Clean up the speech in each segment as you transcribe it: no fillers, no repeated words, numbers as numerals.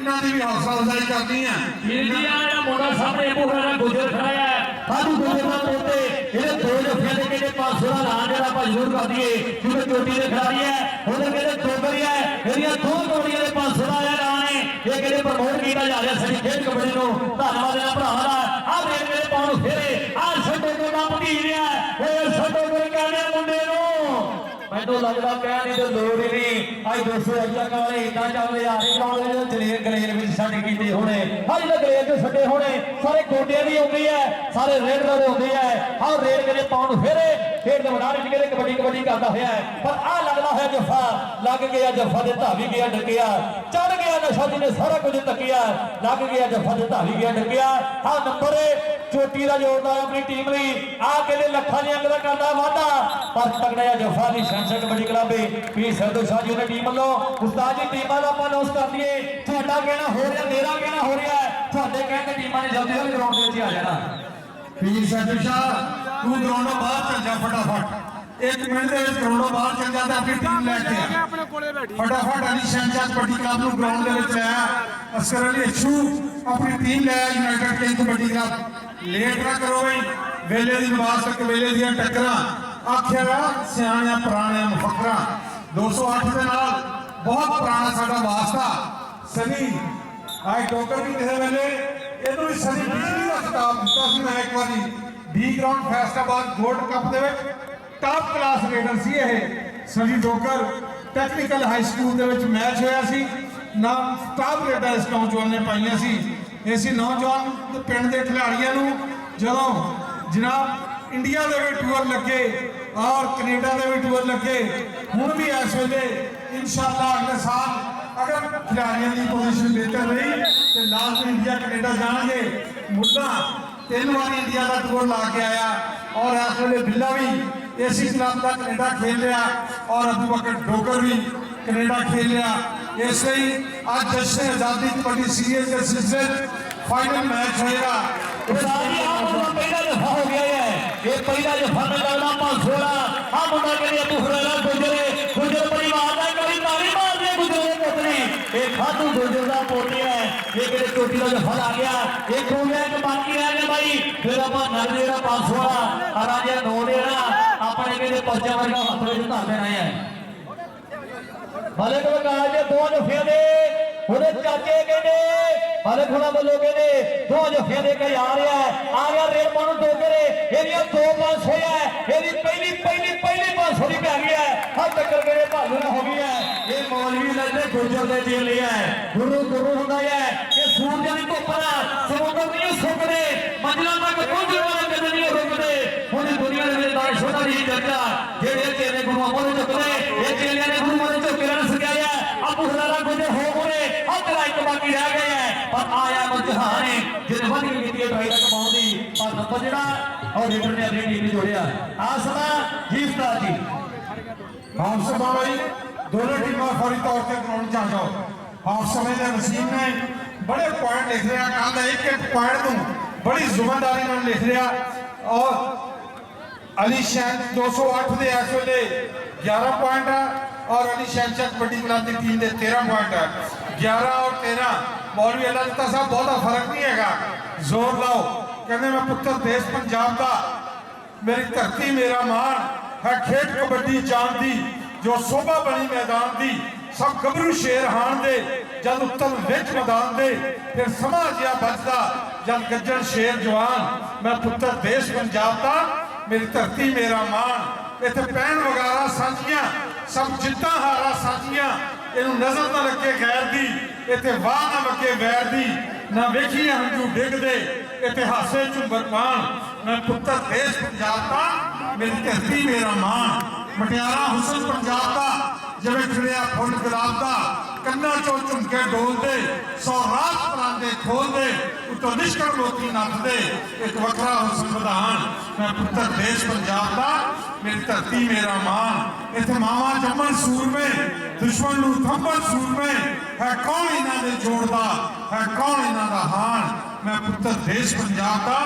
इन्हां दी भी हौसला अफजाई करनी है। मुंडा सामने गुजर खड़ा है साधु गुजर का पोते ये दो जफिया के कहते 500 का लान जरा ਆਪਾਂ ਜ਼ਰੂਰ ਕਰ ਦਈਏ ਕਿਉਂਕਿ ਚੋਟੀ ਦੇ ਖਿਡਾਰੀ ਹੈ ਉਹਦੇ ਕਹਿੰਦੇ ਟੋਕਰੀ ਹੈ ਇਹਦੀਆਂ ਦੋ ਜੋੜੀਆਂ ਦੇ 500 ਦਾ ਐਲਾਨ ਹੈ ਇਹ ਕਹਿੰਦੇ ਪ੍ਰਮੋਟ ਕੀਤਾ ਜਾ ਰਿਹਾ ਸਾਡੀ ਖੇਡ ਕਬੱਡੀ ਨੂੰ ਧੰਨਵਾਦ ਹੈ ਭਰਾਵਾਂ ਦਾ ਆਹ ਦੇਖ ਮੇਰੇ ਪਾਉਣ ਫੇਰੇ ਆਹ ਛੱਡੋ ਕੋ ਨਾ ਭਤੀ ਰਿਹਾ ਇਹ ਛੱਡੋ ਕੋ ਕਹਿੰਦੇ ਮੁੰਡੇ ਨੂੰ ਮੈਨੂੰ ਲੱਗਦਾ ਕਹਿਣ ਦੀ ਲੋੜ ਹੀ ਨਹੀਂ ਅੱਜ 200 ਅੱਜਾ ਕਾਲੇ ਇਦਾਂ ਚੱਲਦੇ ਆ ਰਹੇ ਕਾਲੇ ਜਲੇਰ ਗਲੇਰ ਵਿੱਚ ਛੱਡ ਕੀਤੇ ਹੋਣੇ ਹਰ ਜਿਹੜਾ ਗਲੇਰ ਦੇ ਛੱਡੇ ਹੋਣੇ ਸਾਰੇ ਗੋਡਿਆਂ ਦੀ ਆਉਂਦੀ ਹੈ ਸਾਰੇ ਰੇਡ ਦੇ ਹੁੰਦੇ ਹੈ ਹਰ ਰੇਡ ਕਿਤੇ ਪਾਉਣ ਫੇਰੇ ਖੇਡ ਦੇ ਮੈਦਾਨ ਵਿੱਚ ਕਿਤੇ ਕਬੱਡੀ ਕਬੱਡੀ ਕਰਦਾ ਹੋਇਆ ਪਰ ਆਹ ਲੱਗਦਾ ਹੋਇਆ ਜੱਫਾ ਲੱਗ ਗਿਆ ਜੱਫਾ ਦੇ ਧਾਵੀ ਗਿਆ ਡੱਕਿਆ ਚੜ ਗਿਆ ਨਸ਼ਾ ਜੀ ਨੇ ਸਾਰਾ ਕੁਝ ਤੱਕਿਆ ਲੱਗ ਗਿਆ ਜੱਫਾ ਦੇ ਧਾਵੀ ਗਿਆ ਡੱਕਿਆ ਆਹ ਨੰਬਰ ਚੋਟੀ ਦਾ ਜੋੜਦਾ ਆਪਣੀ ਟੀਮ ਲਈ ਆਹ ਕਹਿੰਦੇ ਲੱਖਾਂ ਦੀ ਅੰਕ ਦਾ ਕਰਦਾ ਵਾਧਾ ਪਰ ਤਗੜਾ ਜਿਹਾ ਜੱਫਾ ਦੀ ਸੰਸਦ ਕਬੱਡੀ ਕਲੱਬ ਵੀ ਸਰਦੂ ਸ਼ਾਹ ਜੀ ਦੀ ਟੀਮ ਵੱਲੋਂ ਉਸਤਾਦ ਜੀ ਟੀਮਾਂ ਦਾ ਆਪਾਂ ਅਨਾਉਂਸ ਕਰ ਦਈਏ ਤੁਹਾਡਾ ਕਹਿਣਾ ਹੋ ਰਿਹਾ ਮੇਰਾ ਕਹਿਣਾ ਹੋ ਰਿਹਾ ਤੁਹਾਡੇ ਕਹਿੰਦੇ ਟੀਮਾਂ ਨੇ ਜਲਦੀ ਜਲਦੀ ਗਰਾਊਂਡ ਦੇ ਵਿੱਚ ਆ ਜਾਣਾ पीर सरदू शाह तू ग्राउंडों बाहर चल जा फटाफट 1 मिनट के ग्राउंडों बाहर चल जा अपनी टीम लैके फटाफट अली शहनशाह कबड्डी क्लब नूं ग्राउंड दे विच लाया असकर अली अच्छू अपनी टीम लाया United king kabaddi club late ना करो भाई वेले दी नवाज तक वेले दी टक्करां आखिया सियाणियां पुराणियां मुफक्करां 208 दे नाल बहुत पुराना साडा वास्ता सनी आज डॉक्टर भी किसी वेले ਇਹਨੂੰ ਵੀ ਸਨੀ ਬਿਜਲੀ ਦਾ ਖਿਤਾਬ ਦਿੱਤਾ ਸੀ ਮੈਂ ਇੱਕ ਵਾਰੀ ਡੀ ਗਰਾਊਂਡ ਫੈਸਟਾਬਾਦ ਗੋਲਡ ਕੱਪ ਦੇ ਵਿੱਚ ਟਾਪ ਕਲਾਸ ਰੇਡਰ ਸੀ ਇਹ ਸਨੀ ਡੋਕਰ ਟੈਕਨੀਕਲ ਹਾਈ ਸਕੂਲ ਦੇ ਵਿੱਚ ਮੈਚ ਹੋਇਆ ਸੀ ਨਾਮ ਟਾਪ ਰੇਡਰ ਇਸ ਨੌਜਵਾਨ ਨੇ ਪਾਈਆਂ ਸੀ ਇਸੇ ਨੌਜਵਾਨ ਪਿੰਡ ਦੇ ਖਿਡਾਰੀਆਂ ਨੂੰ ਜਦੋਂ ਜਨਾਬ ਇੰਡੀਆ ਦੇ ਵੀ ਟੂਰ ਲੱਗੇ ਔਰ ਕੈਨੇਡਾ ਦੇ ਵੀ ਟੂਰ ਲੱਗੇ ਹੁਣ ਵੀ ਇਸ ਵੇਲੇ ਇਨਸ਼ਾਅੱਲਾ ਅਗਲੇ ਸਾਲ अगर खिलाड़ियों की पोजीशन बेहतर रही तो लास्ट में इंडिया कनेडा जाएंगे मुल्ला 3 बार इंडिया का टूर ला के आया और इस वे बिल्ला भी एसी क्लब का कनेडा खेल रहा और अबू बकर डोगर भी कनेडा खेल रहा इसलिए आज जश्न आज़ादी कबड्डी सीरीज के सिलसिले फाइनल मैच होएगा पहला दफा हो गया है ये पहला दफा में लगना 500 आ मुंडा के लिए बुहरा गुजर परिवार का कभी ताली मार दे गुजर पोतरी ये खातू गुजर का पोती है ये केड़े चोटी का दफा आ गया एक हो गया कि बाकी रह गया भाई फिर आप नर जेड़ा 500 आ राजा 9 देना अपने केड़े पर्चा वर्गा हाथ में धर देना है भले को कहा जे दो जफे दे ਉਹਦੇ ਚਾਚੇ ਕਹਿੰਦੇ ਹਲੇ ਖੁਣਾ ਵੱਲੋਂ ਕਹਿੰਦੇ ਦੋ ਜਫਿਆਂ ਦੇ ਕੇ ਆ ਰਿਹਾ ਰੇਲ ਮਾਨੂੰ ਟੋਕਰੇ ਇਹਦੀਆਂ 2-5 ਹੋਇਆ ਇਹਦੀ ਪਹਿਲੀ 500 ਦੀ ਪੈ ਗਈ ਹੈ ਹਰ ਟੱਕਰ ਮੇਰੇ ਭਾਲੂ ਨਾਲ ਹੋ ਗਈ ਹੈ ਇਹ ਮੌਲਵੀ ਲੱਗਦੇ ਗੁਰਜਰ ਦੇ ਚੇਲੇ ਹੈ ਗੁਰੂ ਹੁੰਦਾ ਹੈ ਕਿ ਸੂਰਜ ਦੀ ਧੁੱਪ ਨਾਲ ਸਮੁੰਦਰ ਨਹੀਂ ਸੁੱਕਦੇ ਮੰਜ਼ਲਾਂ ਤੱਕ ਪਹੁੰਚਣ ਵਾਲੇ ਕਦੇ ਨਹੀਂ ਰੁਕਦੇ ਹੁਣ ਦੁਨੀਆ ਦੇ ਵਿੱਚ ਦਾ ਛੋਟਾ ਜਿਹੀ ਚਰਚਾ ਜਿਹੜੇ ਚੇਲੇ ਗੁਰੂ ਅਮਰ ਚੁੱਕਦੇ ਇਹ ਚੇਲਿਆਂ ਨੇ ਗੁਰੂ ਅਮਰ ਚੁੱਕ ਕੇ ਰਨ ਸਕਿਆ ਅਬੂ ਹਰਾਰਾ ਗੁਜਰ ਹੋ ਗਏ हत्या एक बाकी रह गए हैं पर आया मजहाने जिन्हें वधी की ट्राई तक पहुंची पर नंबर जड़ा और लीडर ने अपनी टीम जोड़िया आसमा जीवता जी हाफसा भाई दोनों टीमां फौरी तौर पर ग्राउंड जा जाओ हाफसा में वसीम ने बड़े पॉइंट लिख रहा कहता एक पॉइंट तू बड़ी जुम्मेदारी नाल लिख रहा और अली शहन 208 के इस वे 11 पॉइंट है और अली शहनशाह कबड्डी क्लब की टीम के 13 पॉइंट है 11 और 13 मौलवी अल्लाह दत्ता साहब बहुत फर्क नहीं है जोर लाओ कहते मैं पुत्र देश पंजाब का मेरी धरती मेरा मान है खेड कबड्डी जान दी जो शोभा बनी मैदान दी सब गबरू शेर हान दे जब उत्तम विच मैदान दे फिर समा जिया बचदा जब गज्जर शेर जवान मैं पुत्र देश पंजाब का मेरी धरती मेरा मान इतने पैन वगारा साझियां सब जिद्दां हारा साझियां इनू नजर ना लगे गैर दी इतने वाह ना लगे वैर दी ना वेखिए हंजू डिगदे इतिहासे झुंबर पान मैं पुत्र देश पंजाब का मेरी धरती मेरा मान मटियारा हुसन पंजाब का जिवें खिड़िया फुल गुलाब का कन्ना चो झुमके डोलते 100 रात परांदे खोलते उतो निष्कल मोती नचते एक वखरा हुसन विधान मैं पुत्र देश पंजाब का मेरी धरती मेरा मान इतने मावा जमन सूर में दुश्मन नूं थंबन सूर में है कौन इन्हां दे जोड़दा है कौन इन्हां दा हान मैं पुत्र देश पंजाब का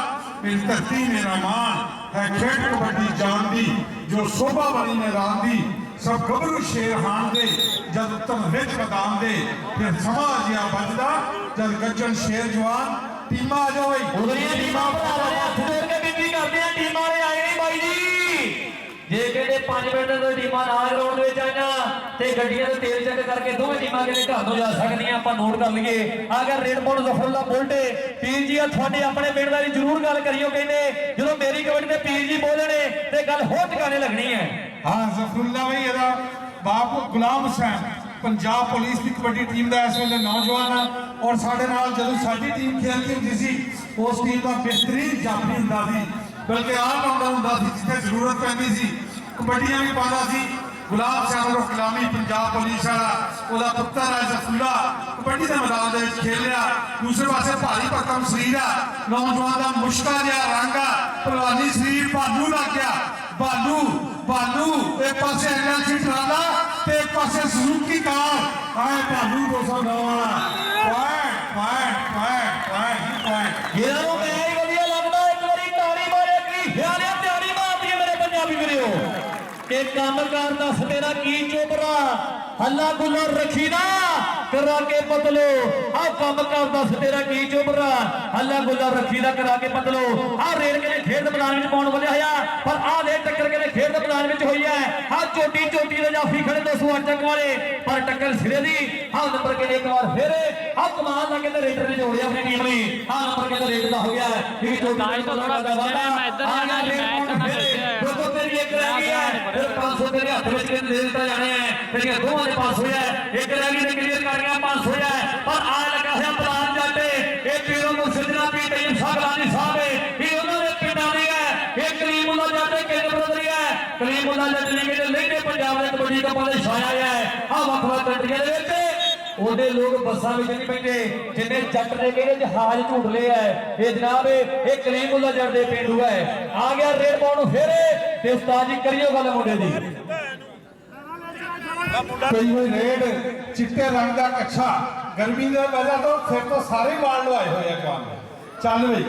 मेरी धरती मेरा मान है खेड कबड्डी जान दी जो शोभा बनी मैदान दी सब गभरू शेर हाण दे जद उत्तम विच मैदान दे फिर समा जिया बजदा जद गजन शेर जवान टीमा आ जाओ भाई उधरिया टीमा भरा वाले हथ जोड़ के बिनती करते हैं टीमा ने आए नहीं भाई जी जे कहते 5 मिनट तो टीमा ना ग्राउंड में आईना ते गड्डियां ते तेल चेक करके दोवें टीमां कहते घर तो जा सकदियां आपां नोट कर लईए अगर रेडमोंड जफरुल्ला बुलट पीर जी ਤੁਹਾਡੇ ਆਪਣੇ ਪਿੰਡ ਦਾ ਜ਼ਰੂਰ ਗੱਲ ਕਰਿਓ ਕਹਿੰਦੇ ਜਦੋਂ ਮੇਰੀ ਕਬੱਡੀ ਤੇ ਪੀਰ ਜੀ ਬੋਲਣੇ ਤੇ ਗੱਲ ਹੋਰ ਟਿਕਾਣੇ ਲੱਗਣੀ ਹੈ हाँ जफरुल्ला भाई ਇਹਦਾ ਬਾਪ ਗੁਲਾਮ ਹੁਸੈਨ पंजाब पुलिस की कबड्डी टीम का इस वे नौजवान है और साढ़े नाल जदों साडी टीम खेलती होंदी सी उस टीम का बेहतरीन जाफी हुंदा सी बल्कि ऑलराउंडर हुंदा सी जिथे जरूरत पैंदी सी कबड्डियां भी पांदा सी गुलाम हुसैन और कलामी पंजाब पुलिस वाला ਉਹਦਾ पुत्र है जफरुल्ला कबड्डी के मैदान दे विच खेलिया दूसरे पासे भारी भरकम शरीर है नौजवान का मुश्का जिहा रंग है पहलवानी शरीर भालू लग गया भालू भालू एक पासे एनएलसी ट्राला ते एक पासे सुजुकी कार आए भालू 209 वाला पॉइंट पॉइंट पॉइंट पॉइंट ਇਹਨਾਂ ਨੂੰ ਮੈਂ ਹੀ ਵਧੀਆ ਲੱਗਦਾ ਇੱਕ ਵਾਰੀ ਤਾੜੀ ਮਾਰੇ ਕੀ ਖਿਆਲ ਹੈ ਤਾੜੀ ਮਾਰਦੀ ਹੈ ਮੇਰੇ ਪੰਜਾਬੀ ਵੀਰੋ ਕਿ ਕੰਮ ਕਾਰ ਦੱਸ ਤੇਰਾ ਕੀ ਚੋਬਰਾ ਹੱਲਾ ਗੁੱਲਾ ਰੱਖੀ ਨਾ ਕਰਾ ਕੇ ਬਦਲੋ ਆ ਕੰਮ ਕਾਰ ਦੱਸ ਤੇਰਾ ਕੀ ਚੋਬਰਾ ਹੱਲਾ ਗੁੱਲਾ ਰੱਖੀ ਨਾ ਕਰਾ ਕੇ ਬਦਲੋ ਆ ਰੇਡ ਕੇ ਖੇਡ ਮੈਦਾਨ ਵਿੱਚ ਪਾਉਣ ਵਧਿਆ ਹੋਇਆ ਪਰ ਆ ਦੇ ਟੱਕਰ ਕੇ ਖੇਡ ਮੈਦਾਨ ਵਿੱਚ ਹੋਈ ਹੈ ਆ ਚੋਟੀ ਦੇ ਜਾਫੀ ਖੜੇ 208 ਚੱਕ ਵਾਲੇ ਪਰ ਟੱਕਰ ਸਿਰੇ ਦੀ ਆ ਨੰਬਰ ਕਿਹੜੇ ਇੱਕ ਵਾਰ ਫਿਰ ਆ ਕਮਾਲ ਦਾ ਕਹਿੰਦੇ ਰੇਡਰ ਨੇ ਜੋੜਿਆ ਆਪਣੀ ਟੀਮ ਲਈ ਆ ਨੰਬਰ ਕਹਿੰਦੇ ਰੇਡ ਦਾ ਹੋ ਗਿਆ ਕਿ ਚੋਟੀ ਤੋਂ ਥੋੜਾ ਦਬਾਦਾ ਆ ਗਿਆ ਰੇਡ ਦੋ ਤੇਰੀ ਇੱਕ ਰਹਿ ਗਈ ਹੈ ਫਿਰ 500 ਤੇਰੇ ਹੱਥ ਵਿੱਚ ਦੇ ਦਿੱਤਾ ਜਾਣੇ ਹੈ ਤੇਰੀਆਂ ਦੋਵਾਂ ਦੇ 500 ਹੈ ਇੱਕ ਰਹਿ ਗਈ ਤੇ ਕਲੀਅਰ ਕਰ ਗਿਆ 500 ਹੈ ਪਰ ਆ ਲੱਗਾ ਹੋਇਆ ਪਲਾਨ ਜਾਂਦੇ ਇਹ ਪੀਰੋ ਮੁਰਸ਼ਿਦਨਾ ਪੀ ਟੀਮ ਸਾਗਰਾਨੀ ਸਾਹਿਬ ਇਹ ਉਹਨਾਂ ਦੇ ਪਿੰਡਾਂ ਦੀ ਹੈ ਇਹ ਕਰੀਮੁੱਲਾ ਜਾਂਦੇ ਕਿੰਨ ਬਰਦਰੀ ਹੈ ਕਰੀਮੁੱਲਾ ਜੱਟ ਨੇ ਕਹਿੰਦੇ ਲਹਿੰਦੇ ਪੰਜਾਬ ਦੇ ਕਬੱਡੀ ਕੱਪਾਂ ਦੇ ਛਾਇਆ ਹੈ ਆ ਵੱਖ ਵੱਖ ਕੰਟਰੀਆਂ ਦੇ ਵਿੱਚ ਉਹਦੇ ਲੋਕ ਬੱਸਾਂ ਵਿੱਚ ਨਹੀਂ ਬੈਠੇ ਜਿੰਨੇ ਜੱਟ ਨੇ ਕਹਿੰਦੇ ਜਹਾਜ਼ ਝੂਟ ਲਿਆ ਇਹ ਜਨਾਬ ਇਹ ਕਰੀਮੁੱਲਾ ਜੱਟ ਦੇ ਪਿੰਡੂ ਹੈ ਆ ਗਿਆ ਰੇਡ ਪਾਉਣ ਨੂੰ ਫਿਰ ਤੇ ਉਸਤਾਦ ਜੀ ਕਰਿਓ ਗੱਲ ਮੁੰਡੇ ਦੀ कोई हुई रेड चिट्टे रंग का कच्छा गर्मी की वजह तो फिर तो सारे वाल लवाए हुए काम चल बई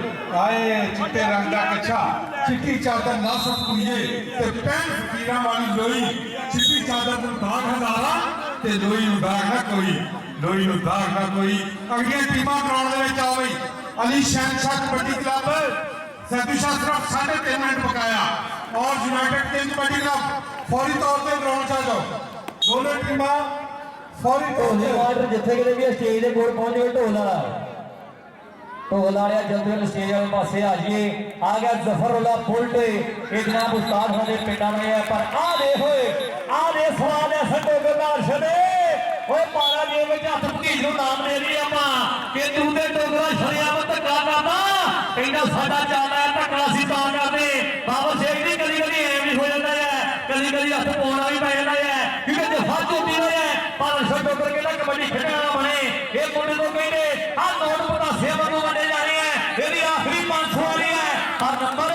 आए चिट्टे रंग का कच्छा चिट्टी चादर ना सब कुड़िए ते पैन फकीरा वाली लोई चिट्टी चादर ਨੂੰ दाग हजारा ते लोई ਨੂੰ दाग ना कोई लोई ਨੂੰ दाग ना कोई अगली टीमां ग्राउंड ਦੇ ਵਿੱਚ ਆਓ ਬਈ अली शहनशाह कबड्डी क्लब सैदू शाह सिर्फ 3.5 मिनट पकाया और यूनाइटेड किंग कबड्डी क्लब फौरी तौर पे ग्राउंड ਚ ਜਾਓ दोनों टीम फौरी ढोले वार्डर जिथे किते भी स्टेज के कोल पहुंच गए ढोल वाला जल्दी स्टेज वाले पासे आ जाइए आ गया जफरुल्ला बुलट ये जनाब उस्ताद साडे पिंडां में है पर आ दे होए आ दे सवाल है संडो गदार छड़े ओए पारा जी में हथ भतीज नु नाम दे दी आपां कि तू ते डोगरा शरियाम धक्का करदा कहंदा साडा ਚੱਲਦਾ है धक्का सी तां करदे बाबा शेख दी कदी कदी ऐ भी हो जांदा है कदी कदी हथ पाउणा भी पै जांदा है क्योंकि जफा झूठी होया है पर छड्डो करके ना कबड्डी खेडण वाला बने ये मुंडे तो कहंदे आ नोट पतासे वांगू वंडे जाने हैं ਇਹਦੀ ਆਖਰੀ 500 वाली है पर नंबर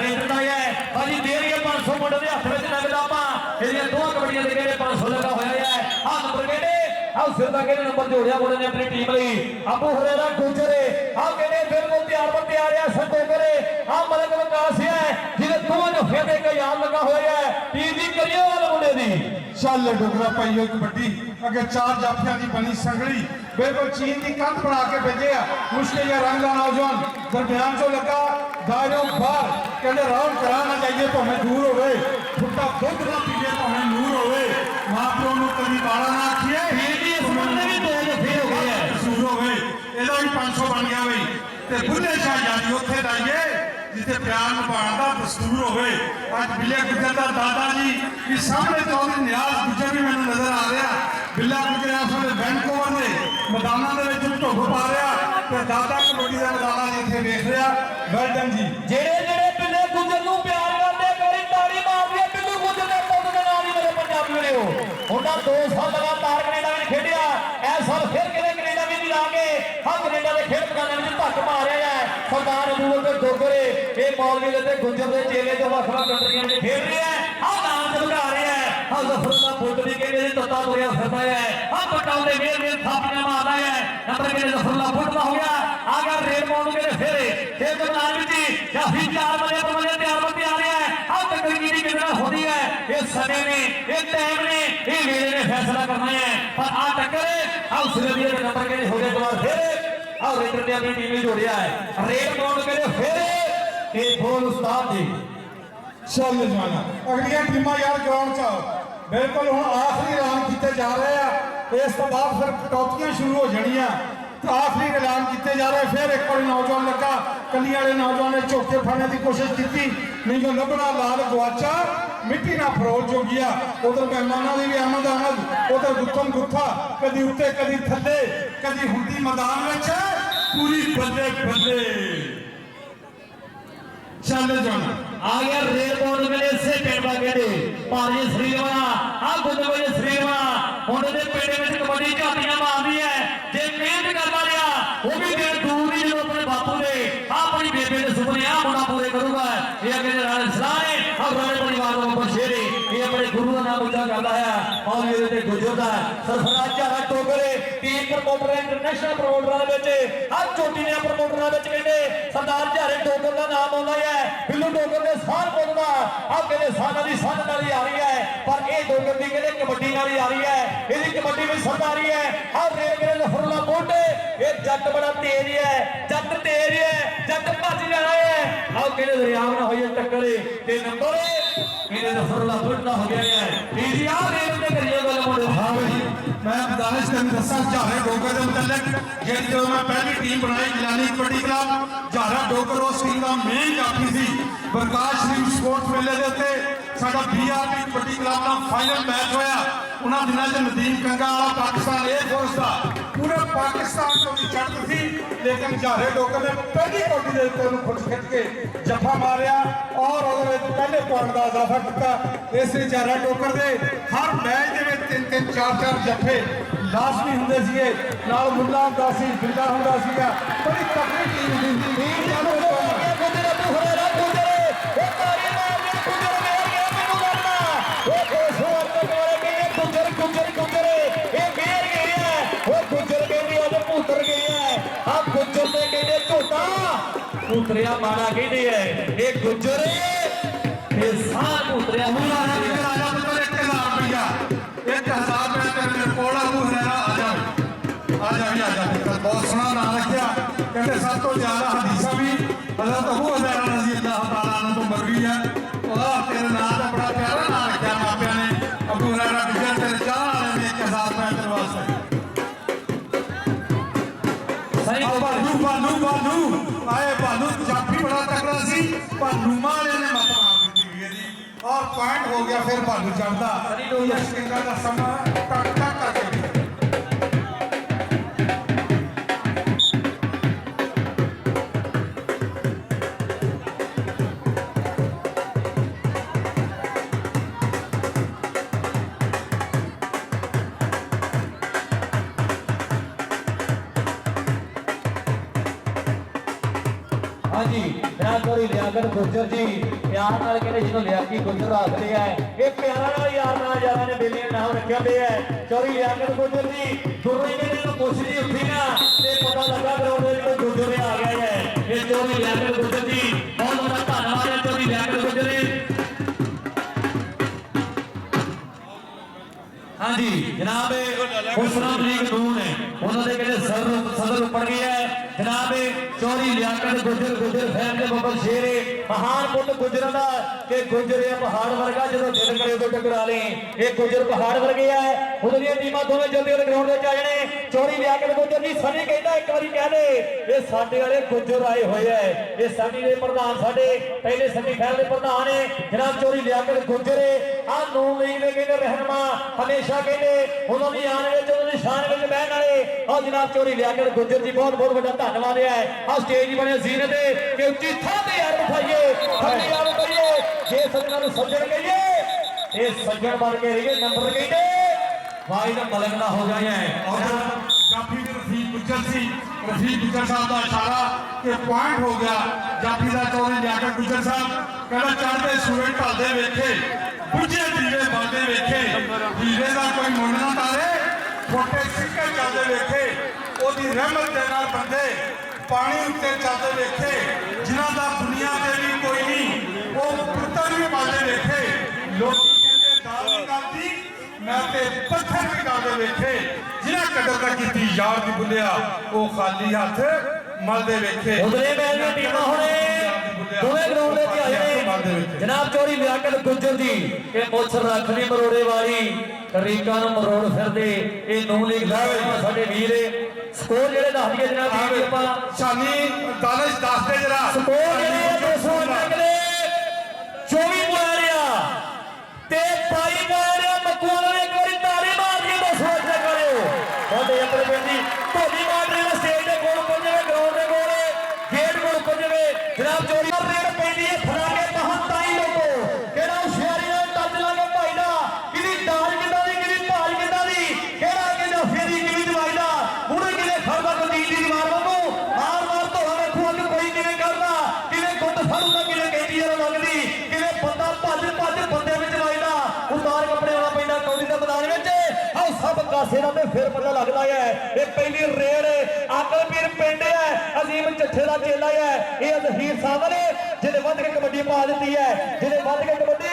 रेड ਦਾ है भाजी दे रही है 500 मुंडे ਦੇ ਹੱਥ ਵਿੱਚ ਲੱਗਦਾ ਆਪਾਂ ਇਹਦੀਆਂ ਦੋ ਕਬੱਡੀਆਂ ਦੇ ਕਹਿੰਦੇ 500 ਲੱਗਾ ਹੋਇਆ ਹੈ ਆ ਨੰਬਰ ਕਹਿੰਦੇ ਆ ਸਿਰ ਦਾ ਕਹਿੰਦੇ ਨੰਬਰ ਜੋੜਿਆ ਮੁੰਡੇ ਨੇ ਆਪਣੀ ਟੀਮ ਲਈ ਅਬੂ ਹੁਰੈਰਾ ਗੁਜਰੇ ਆ ਕਹਿੰਦੇ ਬਿਲਕੁਲ ਤਿਆਰ ਆ ਸੰਤੋ ਕਰੇ ਆ ਮਲਕ ਵਿਕਾਸ ਹੈ ਜਿਹਦੇ ਦੋਵਾਂ ਨੂੰ ਫੇਦੇ ਕਾ ਯਾਦ ਲੱਗਾ ਹੋਇਆ ਹੈ ਟੀਮ ਦੀ ਕਰਿਓ ਵਾਲੇ ਮੁੰਡੇ ਦੀ ਚੱਲ ਡੋਗਰਾ ਪਾਈਓ ਕਬੱਡੀ ਅੱਗੇ ਚਾਰ ਜਾਫੀਆਂ ਦੀ ਬਣੀ ਸੰਗਲੀ बिल्कुल चीन की कंध बना के भेजे मुश्किल या रंग का नौजवान दरम्यान चो लगा दायरों बाहर कहते राउंड कराना चाहिए भावें दूर होवे फुट्टा दुध ना पीए भावें नूर होवे मां प्यो नूं कभी बाला ना आखिए इस मुंडे भी दो दफे हो गए हैं कसूर होवे ਇਹਦਾ ਵੀ 500 बन गया बई ते बुल्ले शाह यारी उत्थे लाइए जिथे प्यार निभाण दा दस्तूर होवे अज बिल्ले गुजर दा दादा जी कि सामने चौधरी नियाज गुजर भी मैनूं नजर आ रहा बिल्ला गुजर इस वेले वैनकूवर दे मैदानां दे विच धुੱਪ पा रहा ते दादा कबड्डी दे मैदानां जिथे वेख रहा वेलडन जी ਜਿਹੜੇ ਬਿੱਲੇ ਗੁਜਰ ਨੂੰ ਪਿਆਰ ਕਰਦੇ ਕਰੀ ਤਾੜੀ ਮਾਰਦੀ ਹੈ ਬਿੱਲੂ ਗੁਜਰ ਦੇ ਪੁੱਤ ਦੇ ਨਾਲ ਹੀ ਮੇਰੇ ਪੰਜਾਬੀ ਵੀਰੋ ਉਹਨਾਂ 2 ਸਾਲ ਲਗਾਤਾਰ ਕੈਨੇਡਾ ਵਿੱਚ ਖੇਡਿਆ ਇਸ ਸਾਲ ਫਿਰ ਕਿਤੇ ਕੈਨੇਡਾ ਵੀ ਨਹੀਂ ਲਾ ਕੇ ਹਾਂ ਕੈਨੇਡਾ ਦੇ ਖੇਡ ਮੈਦਾਨਾਂ ਵਿੱਚ ਧੱਕ ਮਾਰਿਆ ਹੈ ਸਰਦਾਰ ਅਬੂਬਕਰ ਦੇ ਡੋਗਰੇ ਇਹ ਮੌਲਵੀ ਦੇ ਤੇ ਗੁਜਰ ਦੇ ਚੇਲੇ ਤੋਂ ਵੱਖ ਵੱਖ ਕੰਟਰੀਆਂ ਵਿੱਚ ਖੇਡ ਰਿਹਾ ਹੈ ਆਹ ਨਾਮ ਚਮਕਾ ਰਿਹਾ ਹੈ ਆਹ ਜ਼ਫਰੁੱਲਾ ਬੁਲਟ ਵੀ ਕਹਿੰਦੇ ਜੀ ਤੱਤਾ ਤੁਰਿਆ ਫਿਰਦਾ ਹੈ ਆਹ ਪਟਾਉ ਦੇ ਮੇਲ ਥਾਪੀਆਂ ਮਾਰਦਾ ਹੈ ਨੰਬਰ ਕਹਿੰਦੇ ਜ਼ਫਰੁੱਲਾ ਬੁਲਟ ਦਾ ਹੋ ਗਿਆ ਆ ਗਿਆ ਰੇਡ ਪਾਉਣ ਕੇ ਫੇਰੇ ਤੇ ਜਨਾਬ ਵਿੱਚ ਕਾਫੀ 4 ਵਜੇ ਤਿਆਰ ਆ ਰਿਹਾ ਹੈ ਆਹ ਤਕਰੀਰ ਦੀ ਕਿਹੜਾ ਹੋਦੀ ਹੈ ਇਹ समय ने ये टाइम ने ये मेले ने फैसला करना है पर आ टक्कर आओ सिलेबिया के नंबर के हो गए दोबारा फिर और रेडर ने अपनी टीम में जोड़िया है रेड बॉल के लिए फिर ये बोल उस्ताद जी ਚੱਲ ਜਾਣਾ ਅਗਲੀਆਂ ਟੀਮਾਂ ਯਾਰ ਗਰਾਊਂਡ 'ਚ ਆਓ ਬਿਲਕੁਲ ਹੁਣ ਆਖਰੀ ਐਲਾਨ ਕੀਤੇ ਜਾ ਰਹੇ ਆ ਇਸ ਤੋਂ ਬਾਅਦ ਫਿਰ ਕਟੌਤੀਆਂ ਸ਼ੁਰੂ ਹੋ ਜਾਣੀਆਂ ਤੇ ਆਖਰੀ ਐਲਾਨ ਕੀਤੇ ਜਾ ਰਹੇ ਫਿਰ ਇੱਕ ਵਾਰੀ ਨੌਜਵਾਨ ਲੱਗਾ ਕੱਲੀ ਵਾਲੇ ਨੌਜਵਾਨ ਨੇ ਝੋਕੇ ਫੜਨੇ ਦੀ ਕੋਸ਼ਿਸ਼ ਕੀਤੀ ਨਹੀਂ ਤਾਂ ਲੱਭਣਾ ਲਾਲ ਗਵਾਚਾ ਮਿੱਟੀ ਨਾਲ ਫਰੋਲ ਜੋਗੀਆ ਉਧਰ ਮਹਿਮਾਨਾਂ ਦੀ ਵੀ ਆਮਦ ਉਧਰ ਗੁੱਥਮ ਗੁੱਥਾ ਕਦੀ ਉੱਤੇ ਕਦੀ ਥੱਲੇ ਕਦੀ ਹੁੰਦੀ ਮੈਦਾਨ ਵਿੱਚ ਪੂਰੀ ਬੱਲੇ ਬੱਲੇ ਚੱਲ ਜਾਣਾ आ गया रेल बॉल मेले से पेड़वा कहते पाजी श्रीवाना आ गुदवे श्रीवाना हुण दे पेड़े विच कबड्डी झातियां मारदी है जे मेहनत करदा रहा वो भी देर दूर नहीं जो अपने बापू दे अपनी बेबे दे सुपने आ मुंडा पूरे करूगा ये अगे राणे सलाह है और राणे परिवार दा बशेरे ये अपने गुरु दा नाम ऊंचा करदा है और ये ते गुजरदा सरफराज झारा टोकरे टीम प्रमोटर इंटरनेशनल प्रमोटरां दे विच हर चोटी दे प्रमोटरां विच कहंदे सरदार झारे टोकर दा नाम आउंदा है बिल्लू टोकर साल बोलना अब कहते साना की सन नाली आ रही है पर ये डोगर की कहते कबड्डी नाली आ रही है यदि कबड्डी में सन आ रही है हर रेल कहते फुरला बोटे ये जट बड़ा तेज है जट तेज है जट भज जाना है अब कहते दरियाव ना होइए टक्कर ते नंबर कहते फुरला बोटना हो गया है इजी आ रेल ते करिए गल मोड़े हाँ भाई मैं दानिश तेन दसा झारे डोगर के मुतलक जी जो मैं पहली टीम बनाई जलानी कबड्डी क्लब झारा डोगर उस टीम का मेन जाफी सी प्रकाश सिंह स्पोर्ट्स मेले के उत्ते साडा BRP कबड्डी क्लब का फाइनल मैच होया उन्हां दिनां च नदीम कंगा वाला पाकिस्तान एयरफोर्स का पूरे पाकिस्तान तो भी चढ़ थी लेकिन झारे डोगर ने पहली कबड्डी के उत्ते उन्हें खुद खिंच के जफा मारिया और उहदे पहले पॉइंट का इजाफा किया इस झारा डोगर के हर मैच के तीन तीन चार चार जफे लाजमी होंगे सीगे नाल मुल्ला हुंदा सी बिल्ला हुंदा सीगा बड़ी तगड़ी टीम हुंदी सी टीम चालू हो गया गुजरे तू होरा गुजरे ओ तारी मार के गुजर मेर गया मेनू करना ओ कोसवार तो मारे गए गुजर गुजर गुजरे ये मेर गई है ओ गुजर गई है और पुत्र गई है अब गुजर ने कहते झोटा पुत्रिया मारा कहते है ये गुजरे ये साथ पुत्रिया मुल्ला ने राजा पुत्र 1000 रुपया तेरे कोल अबू हुरैरा आ जा बहुत सोहना नाम रखा कहते सब तो ज्यादा हदीसा भी हज़रत अबू हुरैरा रज़ी अल्लाह तआला अन्हु तो मरवी है और तेरे नाम का बड़ा प्यारा नाम रखा मापिया ने अबू हुरैरा बिजर तेरे चाह वाले ने 1000 रुपया तेरे वास्ते भालू भालू भालू आए भालू जाफी बड़ा तगड़ा सी भालू वाले ने मत मार दी और पॉइंट हो गया फिर भालू चढ़ता यश किंगा का समा टक टक करके हाँ जी चौरी लियाकत गुजर जी प्यार नाल कहते जिन्हों लियाकी गुजर आखते हैं ये प्यारा नाल यार नाल यारा ने बेली नाम रखा पे है चौरी लियाकत गुजर जी दुर्रे के दिन कोशिश ही उठी ना ते पता लगा ग्राउंड में कोई गुजर आ गया है ये चौरी लियाकत गुजर जी बहुत बड़ा धन्यवाद है चौरी लियाकत गुजर जी हाँ जी जनाब मुस्लिम लीग नून है उन्होंने कहते सदर पड़ गया है जनाब चौरी लियाकत गुजर गुजर फैन के बबल शेरे महान पुत गुजर का कि गुजर है पहाड़ वर्गा जो दिल करे तो टकरा ले ये गुजर पहाड़ वर्गे है उधर टीमां दोवें जल्दी ग्राउंड में आ जाने चौरी लियाकत गुजर जी सनी कहता एक बारी कह दे ये साडे वाले गुजर आए हुए है ये सनी के प्रधान साडे पहले सनी फैन के प्रधान है जनाब चौरी लियाकत गुजर आ नून लीग के कहते रहनुमा हमेशा कहते उन्होंने आने में उन्होंने शान में बहन वाले और जनाब चौरी लियाकत गुजर जी बहुत बहुत बड़ा धन्यवाद है आ स्टेज बने जीनत के उच्ची थां ते यार बिठाइए थल्ले यार करिए जे सजना नु सज्जन कहिए ये सज्जन बन के रहिए नंबर कहते भाई दा मलक ना हो गया है और जाफी के रफीक गुजर साहब का इशारा कि पॉइंट हो गया जाफी का चौरी लियाकत गुजर साहब कहना चढ़ते सूरज ढलते वेखे बुझे दीवे बालते वेखे हीरे का कोई मुंड ना तारे छोटे सिक्के चलते वेखे ओदी रहमत दे नाल बंदे पानी उत्ते चलते वेखे जिन्हां दा दुनिया ते भी कोई नहीं वो पुत्तर भी पालते वेखे लोग कहते मैं ते पत्थर भी डाले वेखे जिन्हें कदर का की यार की बुलिया वो खाली हाथ मलदे वेखे उधरे मैच दी टीमां हुणे दोवें ग्राउंड ते आए ने जनाब चौड़ी लियाकत गुज्जर दी के मुੱਛ ਰੱਖਣੀ ਮਰੋੜੇ ਵਾਲੀ ਤਰੀਕਾਂ ਨੂੰ ਮਰੋੜ ਫਿਰਦੇ ਇਹ ਨੌ ਲੀਗ ਸਾਡੇ ਵੀਰ ਸਕੋਰ ਜਿਹੜੇ ਦੱਸ ਦਈਏ ਜਨਾਬ ਜੀ ਆਪਾਂ शानी दानिश दस दे जरा ਸਕੋਰ ਜਿਹੜੇ 200 ਲੱਗਦੇ 24 ਪੁਆਇੰਟ ਆ ਤੇ 22 ਪੁਆਇੰਟ ਮਕੂਲ ਨੇ ਇੱਕ ਵਾਰੀ ਤਾੜੀ ਮਾਰ ਕੇ 200 ਅੱਗੇ ਕਰਿਓ ਸਾਡੇ ਆਪਣੇ ਪਿੰਡ ਦੀ ਢੋਲੀ ਮਾਰਦੇ ਨੇ ਸਟੇਜ ਦੇ ਕੋਲ ਪਹੁੰਚੇ ਗਰਾਊਂਡ ਦੇ ਕੋਲ ਗੇਟ ਕੋਲ ਪਹੁੰਚੇ ਜਨਾਬ ਚੋਰੀ ਰੇਡ ਪੈਂਦੀ ਹੈ ਫਲਾਗੇ ਮਹੰਤਾਈ ਲੋਕੋ ਕਿਹੜਾ ਹੁਸ਼ਿਆਰੀ ਨਾਲ ਟੱਚ ਲਾ ਕੇ ਭਾਈ ਦਾ ਕਿਹਦੀ ਦਾਲ ਕਿੱਦਾਂ ਦੀ ਕਿਹਦੀ ਭਾਲ ਕਿੱਦਾਂ ਦੀ ਕਿਹੜਾ ਕਿਹਦਾ ਫੇਰੀ ਕਿਹਦੀ ਦਵਾਈ ਦਾ ਹੁਣੇ ਕਿਹਦੇ ਖੜਦਾ ਕਦੀਨ ਦੀ ਦੀਵਾਰ ਵਾਂਗੂ ਮਾਰ ਮਾਰ ਧੋਆ ਵੇਖੋ ਅੱਗ ਕੋਈ ਕਿਵੇਂ ਕਰਦਾ ਕਿਵੇਂ ਗੁੱਟ ਫੜੂਗਾ ਕਿਵੇਂ ਕਹਿੰਦੀ ਯਾਰ ਲੱਗਦੀ ਕਿਵੇਂ ਬੰਦਾ ਭੱਜ ਭੱਜ ਬੰਦੇ ਵਿੱਚ ਵੱਜਦਾ ਉਤਾਰ ਕੱਪੜੇ ਵਾਲਾ ਪੈਂਦਾ ਕੌੜੀ ਦੇ ਮੈਦਾਨ ਵਿੱਚ ਆਹ ਸਭ ਕਾਸੇ ਦਾ ਤੇ ਫਿਰ ਪਤਾ ਲੱਗਦਾ ਹੈ ਇਹ ਪਹਿਲੀ ਰੇਡ ਆਕਲਪੀਰ ਪਿੰਡ ਹੈ ਅਜ਼ੀਮ ਚੱਠੇ ਦਾ ਚੇਲਾ ਹੈ ਇਹ ਜ਼ਹੀਰ ਸਾਹਮਣੇ ਜਿਹਨੇ ਵੱਧ ਕੇ ਕਬੱਡੀ ਪਾ ਦਿੱਤੀ ਹੈ ਜਿਹਨੇ ਵੱਧ ਕੇ ਕਬੱਡੀ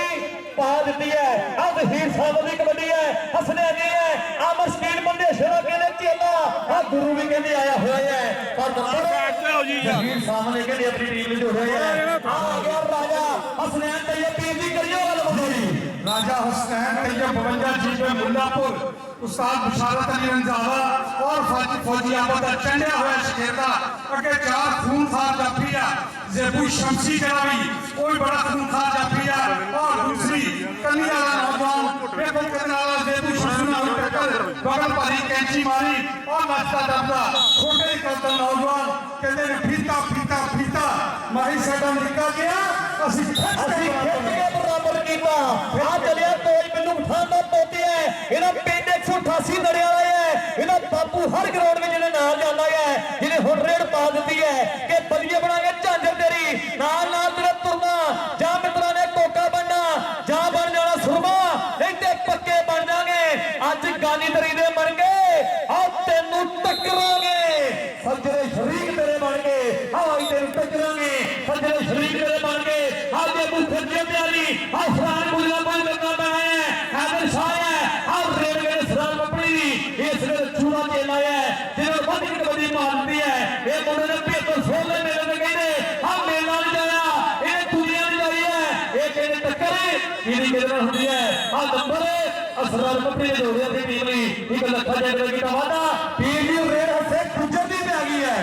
ਪਾ ਦਿੱਤੀ ਹੈ ਆਹ ਜ਼ਹੀਰ ਸਾਹਿਬ ਦੀ ਕਬੱਡੀ ਹੈ ਹਸਨੇ ਜੀ ਹੈ ਆਮਰ ਸਪੀਡ ਬੰਦੇ ਸ਼ਰਾ ਕਹਿੰਦੇ ਚੇਲਾ ਆਹ ਗੁਰੂ ਵੀ ਕਹਿੰਦੇ ਆਇਆ ਹੋਇਆ ਹੈ ਪਰ ਨੰਬਰ ਜ਼ਹੀਰ ਸਾਹਮਣੇ ਕਹਿੰਦੇ ਆਪਣੀ ਟੀਮ ਵਿੱਚ ਹੋ ਰਿਹਾ ਹੈ ਆ ਗਿਆ ਰਾਜਾ ਹਸਨੇ ਤੈਯਬ ਪੀਰ ਦੀ ਕਰਿਓ ਗੱਲ ਬੋਲੀ राजा हुसैन तैयब 52 जीबे मुल्लापुर उस्ताद बशारत अली रंजावा और फौजी आबद चंडिया हुआ शकेरदा अगे चार खूनखार जाफिया जेबू शमसी करावी कोई बड़ा खूनखार जाफिया और दूसरी कन्नी वाला नौजवान देखो कितना वाला जेबू शमसी ना हुई टक्कर बगल भारी कैंची मारी और नाचता डरदा छोटे ही करता नौजवान कहते ने फीता फीता फीता माही साडा निकल गया ਅਸੀਂ ਖਿੱਚ ਕੇ ਬਰਾਬਰ ਕੀਤਾ ਆ ਚੱਲਿਆ ਤੋਜ ਮੈਨੂੰ ਉਠਾਉਣ ਦਾ ਪੋਤੇ ਹੈ ਇਹਦਾ ਪਿੰਡ 188 ਦਰਿਆ ਵਾਲਾ ਹੈ ਇਹਦਾ ਬਾਪੂ ਹਰ ਗਰਾਊਂਡ ਵਿੱਚ ਜਿਹਨੇ ਨਾਲ ਜਾਂਦਾ ਹੈ ਜਿਹਨੇ ਹੁਣ ਰੇਡ ਪਾ ਦਿੱਤੀ ਹੈ ਕਿ ਬਲੀਏ ਬਣਾ ਕੇ ਝਾਂਜਰ ਤੇਰੀ ਨਾਲ ਨਾਲ ਤੇਰਾ ਤੁਰਨਾ ਜਾਂ ਮਿੱਤਰਾਂ ਨੇ ਕੋਕਾ ਬਣਨਾ ਜਾਂ ਬਣ ਜਾਣਾ ਸੁਰਮਾ ਨਹੀਂ ਤੇ ਪੱਕੇ ਬਣ ਜਾਗੇ ਅੱਜ ਗਾਨੀ ਤਰੀ ਦੇ ਬਣ ਗਏ ਆ ਤੈਨੂੰ ਟੱਕਰਾਂਗੇ ਸੱਜਰੇ ਸ਼ਰੀਕ ਤੇਰੇ ਬਣ ਗਏ ਆਈ ਤੈਨੂੰ ਟੱਕਰਾਂਗੇ ਸੱਜਰੇ ਸ਼ਰੀਕ ਤੇਰੇ ਬਣ ਗਏ आज ये बुख प्यारी और फरान गुजरा पानी में काम बनाया है आदर शाह है और रेड के सराल पपड़ी इस ने चूड़ा चेला है जिन्होंने बड़ी कबड्डी मारती है ये मुंडे ने पेपर सोल ले मेरे में कहने हम मेला नहीं जाया ये दुनिया नहीं जाई है ये कहने टक्कर ये मेरे में होती है आ नंबर असराल पपड़ी ने जोड़िया थी टीम ने एक लखा जगह की वादा पीली रेड से गुजर दी आ गई है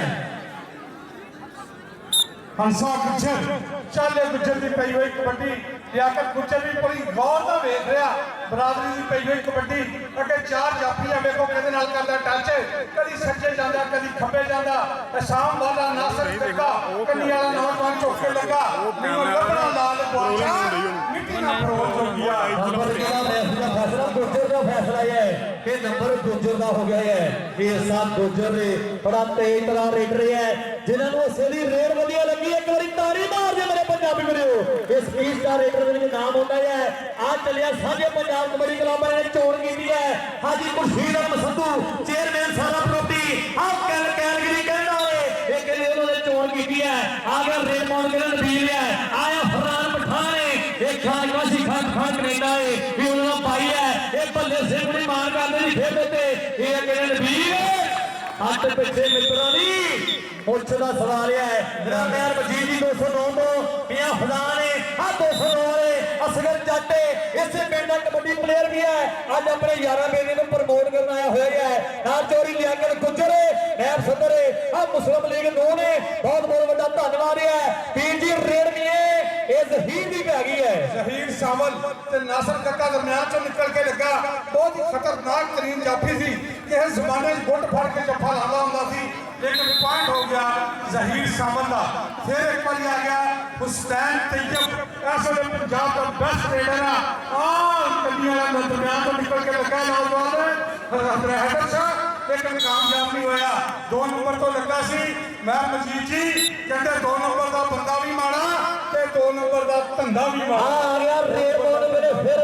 हंसा गुज्जर चाले गुज्जर की पई हुई कबड्डी लियाकत गुज्जर भी बड़ी गौर ਨਾਲ ਵੇਖ ਰਿਹਾ ਬਰਾਦਰੀ ਦੀ ਪਈ ਹੋਈ ਕਬੱਡੀ ਅੱਗੇ ਚਾਰ ਜਾਫੀਆਂ ਵੇਖੋ ਕਿਹਦੇ ਨਾਲ ਕਰਦਾ ਟੱਚ ਕਦੀ ਸੱਜੇ ਜਾਂਦਾ ਕਦੀ ਖੱਬੇ ਜਾਂਦਾ ਸ਼ਾਮ ਵਾਲਾ ਨਾਸਰ ਟੱਕਾ ਕੰਨੀ ਵਾਲਾ ਨੌਜਵਾਨ ਝੋਕੇ ਲੱਗਾ ਮੈਨੂੰ ਲੱਭਣਾ ਲਾਲ ਬਾਦਸ਼ਾਹ ਮਿੱਟੀ ਨਾਲ ਫਰੋਲ ਹੋ ਗਿਆ ਨੰਬਰ ਦਾ ਫੈਸਲਾ ਗੁੱਜਰ ਦਾ ਫੈਸਲਾ ਹੈ ਕਿ ਨੰਬਰ ਗੁੱਜਰ ਦਾ ਹੋ ਗਿਆ ਹੈ ਇਹ ਸਾਥ ਗੁੱਜਰ ਨੇ ਬੜਾ ਤੇਜ਼ ਤਰ੍ਹਾਂ ਰੇਡ ਰਿਹਾ ਹੈ ਜਿਨ੍ਹਾਂ ਨੂੰ ਅਸਲੀ ਰੇਡ ਵਧੀਆ ਲੱਗੀ ਇੱਕ ਵਾਰੀ ਤਾੜੀ ਮਾਰ ਦੇ ਮੇਰੇ ਪੰਜਾਬੀ ਵੀਰੋ ਇਸ ਸਪੀਡ ਦਾ ਰੇਡਰ ਦੇ ਵਿੱਚ ਨਾਮ ਹੁੰਦਾ ਹੈ ਆ ਚੱਲਿਆ ਸਾਂਝੇ ਪੰਜਾਬ ਕਬੱਡੀ ਕਲੱਬਾਂ ਨੇ ਚੋਣ ਕੀਤੀ ਹੈ ਹਾਜੀ ਖੁਰਸ਼ੀਦ ਅਹਿਮਦ ਸੰਧੂ ਚੇਅਰਮੈਨ ਸਾਰਾ ਪ੍ਰੋਪਰਟੀ ਆ ਕੈਲਗਰੀ ਕਹਿੰਦਾ ਹੋਏ ਇਹ ਕਹਿੰਦੇ ਉਹਨਾਂ ਨੇ ਚੋਣ ਕੀਤੀ ਹੈ ਆ ਗਿਆ ਰੇਮੌਂਡ ਗਿਰਨ ਨਬੀਲ ਹੈ ਆਇਆ ਫਰਾਨ ਪਠਾਨ ਇਹ ਖਾਨ ਕਾਸ਼ੀ ਖਾਨ ਕੈਨੇਡਾ ਹੈ ਵੀ ਉਹਨਾਂ ਦਾ ਭਾਈ ਹੈ ਇਹ ਭੱਲੇ ਸਿੰਘ ਦੀ ਮਾਰ ਕਰਦੇ ਦੀ ਖੇਡ ਤੇ ਇਹ ਕਹਿੰਦੇ ਨਬੀਲ ਹੱਥ ਪਿੱਛੇ ਮਿੱਤਰਾਂ ਦੀ ਮੁੱਛ ਦਾ ਸਵਾਲ ਹੈ ਮੇਰਾ ਮਿਆਰ ਵਜੀਦ ਦੀ 209 ਤੋਂ ਮੀਆਂ ਖੁਦਾ ਨੇ ਆ 209 ਵਾਲੇ ਅਸਗਰ ਜੱਟ ਇਸੇ ਪਿੰਡ ਦਾ ਕਬੱਡੀ ਪਲੇਅਰ ਵੀ ਹੈ ਅੱਜ ਆਪਣੇ ਯਾਰਾਂ ਬੇਲੀ ਨੂੰ ਪ੍ਰਮੋਟ ਕਰਨ ਆਇਆ ਹੋਇਆ ਹੈ ਨਾਲ ਚੋਰੀ ਲਿਆਕਤ ਗੁੱਜਰ ਨੈਬ ਸਦਰ ਆ ਮੁਸਲਿਮ ਲੀਗ ਨੂੰ ਨੇ ਬਹੁਤ ਬਹੁਤ ਵੱਡਾ ਧੰਨਵਾਦ ਹੈ ਵੀਰ ਜੀ ਰੇਡ ਨਹੀਂ ਇਹ ਜ਼ਹੀਰ ਦੀ ਪੈ ਗਈ ਹੈ ਜ਼ਹੀਰ ਸਾਵਲ ਤੇ ਨਾਸਰ ਕੱਕਾ ਦਰਮਿਆਨ ਚੋਂ ਨਿਕਲ ਕੇ ਲੱਗਾ ਬਹੁਤ ਹੀ ਖਤਰਨਾਕ ਤਰੀਨ ਜਾਫੀ ਸੀ ਕਿਸੇ ਜ਼ਮਾਨੇ 'ਚ ਗੁੱਟ ਫੜ ਕੇ ਜੱਫਾ ਲਾਉਂਦਾ ਹੁੰਦਾ ਸੀ लेकिन पॉइंट हो गया जहीर सावल का फिर एक बार आ गया हुसैन तैयब ऐसे पंजाब का बेस्ट रेडर है कलियां वाला दरमियान तो निकल के लगा नौजवान हैदर शाह लेकिन कामयाब नहीं होया 2 नंबर तो लगा सी मैं मजीद जी कहते 2 नंबर का बंदा भी माड़ा ते 2 नंबर का धंधा भी माड़ा आ गया रेड मेरे फिर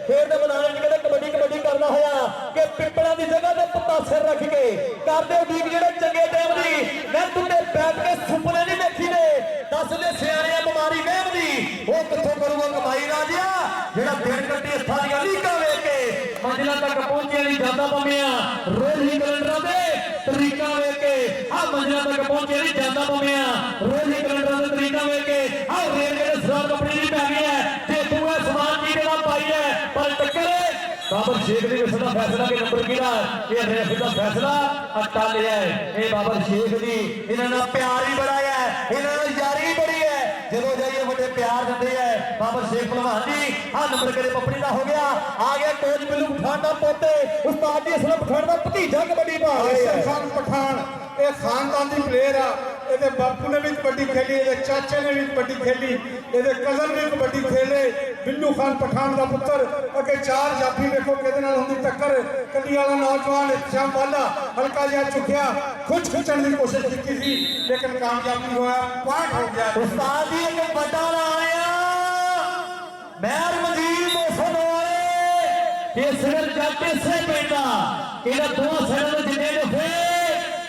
ਦੇ ਮੈਦਾਨ ਵਿੱਚ ਕਹਿੰਦੇ ਕਬੱਡੀ ਕਰਨਾ ਹੋਇਆ ਕਿ ਪਿੱਪਲਾਂ ਦੀ ਜਗ੍ਹਾ ਤੇ ਪਤਾਸੇ ਰੱਖ ਕੇ ਕਰਦੇ ਉਡੀਕ ਜਿਹੜੇ ਚੰਗੇ ਟਾਈਮ ਦੀ ਮੈਂ ਤੁੰਡੇ ਬੈਠ ਕੇ ਸੁਪਨੇ ਨਹੀਂ ਦੇਖੀ ਨੇ ਦੱਸਦੇ ਸਿਆਣਿਆਂ ਬਿਮਾਰੀ ਵਹਿਮ ਦੀ ਉਹ ਕਿੱਥੋਂ ਕਰੂਗਾ ਕਮਾਈ ਰਾਜਿਆ ਜਿਹੜਾ ਦਿਨ ਕੱਟੇ ਹੱਥਾਂ ਦੀਆਂ ਲੀਕਾਂ ਵੇਖ ਕੇ ਮੰਜ਼ਿਲਾਂ ਤੱਕ ਪਹੁੰਚਣ ਦੀ ਜਾਂਦਾ ਪੰਮਿਆ ਰੋਹੀ ਕੈਲੰਡਰਾਂ ਦੇ ਤਰੀਕਾ ਵੇਖ ਕੇ ਆ ਮੰਜ਼ਿਲਾਂ ਤੱਕ ਪਹੁੰਚਣ ਦੀ ਜਾਂਦਾ ਪੰਮਿਆ ਰੋਹੀ ਕੈਲੰਡਰਾਂ ਦੇ ਤਰੀਕਾ ਵੇਖ ਕੇ ਆ ਰੇਲ ਦੇ ਸਰਾਰ ਕੰਪਨੀ ਦੀ ਪੈ ਗਈ ਹੈ ਤੇ ਦੂਆ ਸਮਾਨ ਜੀ ਦੇ ਨਾਲ ਪਾਈ ਹੈ ਪਰ ਟੱਕਰ ਬਾਬਰ ਸ਼ੇਖ ਦੀ ਵਿਸਾ ਦਾ ਫੈਸਲਾ ਕਿ ਨੰਬਰ ਕਿਹੜਾ ਇਹ ਰੈਫ ਦਾ ਫੈਸਲਾ ਅਟਲ ਹੈ ਇਹ ਬਾਬਰ ਸ਼ੇਖ ਦੀ ਇਹਨਾਂ ਨਾਲ ਪਿਆਰ ਹੀ ਬੜਾ ਹੈ ਇਹਨਾਂ ਨਾਲ ਯਾਰੀ ਬੜੀ ਹੈ ਜਦੋਂ ਜਾਈਏ ਵੱਡੇ ਪਿਆਰ ਦਿੰਦੇ ਹੈ ਬਾਬਰ ਸ਼ੇਖ ਭਲਵਾਨ ਜੀ ਆ ਨੰਬਰ ਕਿਹੜੇ ਪੱਪੜੀ ਦਾ ਹੋ ਗਿਆ ਆ ਗਿਆ ਕੋਚ ਬਿੱਲੂ ਪਠਾਨ ਦਾ ਪੁੱਤ ਉਸਤਾਦ ਜੀ ਅਸਲਮ ਪਠਾਨ ਦਾ ਭਤੀਜਾ ਕਬੱਡੀ ਪਾ ਰਿਹਾ ਹੈ ਖਾਨ ਪਠਾਨ ਇਹ ਖਾਨਦਾਨ ਦੀ ਪਲੇਅਰ ਆ ਇਹਦੇ ਬਾਪੂ ਨੇ ਵੀ ਕਬੱਡੀ ਖੇਲੀ ਇਹਦੇ ਚਾਚੇ ਨੇ ਵੀ ਕਬੱਡੀ ਖੇਲੀ ਇਹਦੇ ਕਜ਼ਨ ਵੀ ਕਬੱਡੀ ਖੇਲੇ ਬਿੱਲੂ ਖਾਨ ਪਠਾਨ ਦਾ ਪੁੱਤਰ ਅੱਗੇ 4 ਜਾਫੀ ਵੇਖੋ ਕਿਹਦੇ ਨਾਲ ਹੁੰਦੀ ਟੱਕਰ ਕੱਲੀ ਵਾਲਾ ਨੌਜਵਾਨ ਇਤਸ਼ਾਮ ਵਾਲਾ ਹਲਕਾ ਜਿਹਾ ਚੁੱਕਿਆ ਖੁਦ ਖਿੱਚਣ ਦੀ ਕੋਸ਼ਿਸ਼ ਕੀਤੀ ਸੀ ਲੇਕਿਨ ਕਾਮਯਾਬ ਨਹੀਂ ਹੋਇਆ ਪੁਆਇੰਟ ਹੋ ਗਿਆ ਉਸਤਾਦ ਜੀ ਇੱਕ ਵੱਡਾ ਨਾਂ ਆਇਆ ਮਹਿਰ ਮਜੀਦ 200 ਵਾਲੇ ਇਸ ਸਿਰ ਜੱਟ ਇਸੇ ਪਿੰਡ ਦਾ ਇਹਦਾ ਦੋਹਾਂ ਸਿਰਾਂ ਦੇ ਜਿੰਨੇ ਜਫੇ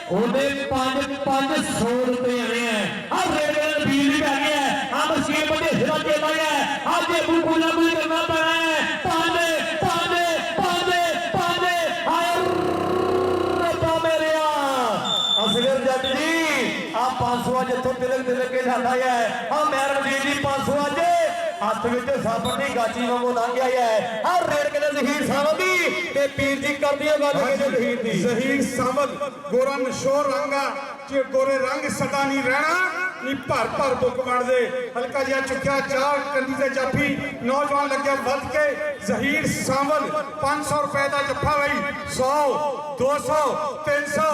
ਉਹਦੇ 500 ਰੁਪਏ ਆਣੇ ਆ ਰੇੜੇ ਦੇ ਬਿੱਲ ਵੀ ਪੈ ਗਿਆ ਆ ਮਸ਼ੀਨ ਵੱਡੇ ਸਿਰਾਂ ਤੇ ਲਾਇਆ ਆ ਜੇ ਬੂਲਾ ਬੂਲ ਕਰਨਾ ਪੈਣਾ ਹੈ ਪਾਣੇ ਹਾਏ ਰੱਬਾ ਮੇਰਿਆ ਅਸਗਰ ਜੱਟ ਜੀ ਆ 500 ਜਿੱਥੋਂ ਤਿਲਕ ਕੇ ਜਾਂਦਾ ਹੈ ਆ ਮਹਿਰ ਮਜੀਦ ਦੀ 500 ਅੱਜ ਹੱਥ ਵਿੱਚ ਸਾਬਣ ਦੀ ਗਾਚੀ ਵਾਂਗੂ ਲੰਘ ਆਇਆ ਹੈ ਆ ਰੇੜ ਕੇ ਜ਼ਹੀਰ ਸਾਵਲ ਦੀ ਤੇ ਪੀਰ ਜੀ ਕਰਦੀ ਹੈ ਗੱਲ ਕਿ ਜ਼ਹੀਰ ਦੀ ਜ਼ਹੀਰ ਸਾਵਲ ਗੋਰਾ ਨਸ਼ੋਰ ਰੰਗਾ ਜੇ ਗੋਰੇ ਰੰਗ ਸਦਾ ਨਹੀਂ ਰਹਿਣਾ ਨੀ ਭਰ ਬੁੱਕ ਬਣਦੇ ਹਲਕਾ ਜਿਹਾ ਚੁੱਕਿਆ 4 ਕੰਦੀ ਤੇ ਜਾਫੀ ਨੌਜਵਾਨ ਲੱਗਿਆ ਵੱਧ ਕੇ ਜ਼ਹੀਰ ਸਾਵਲ 500 ਰੁਪਏ ਦਾ ਜੱਫਾ ਬਈ 100 200 300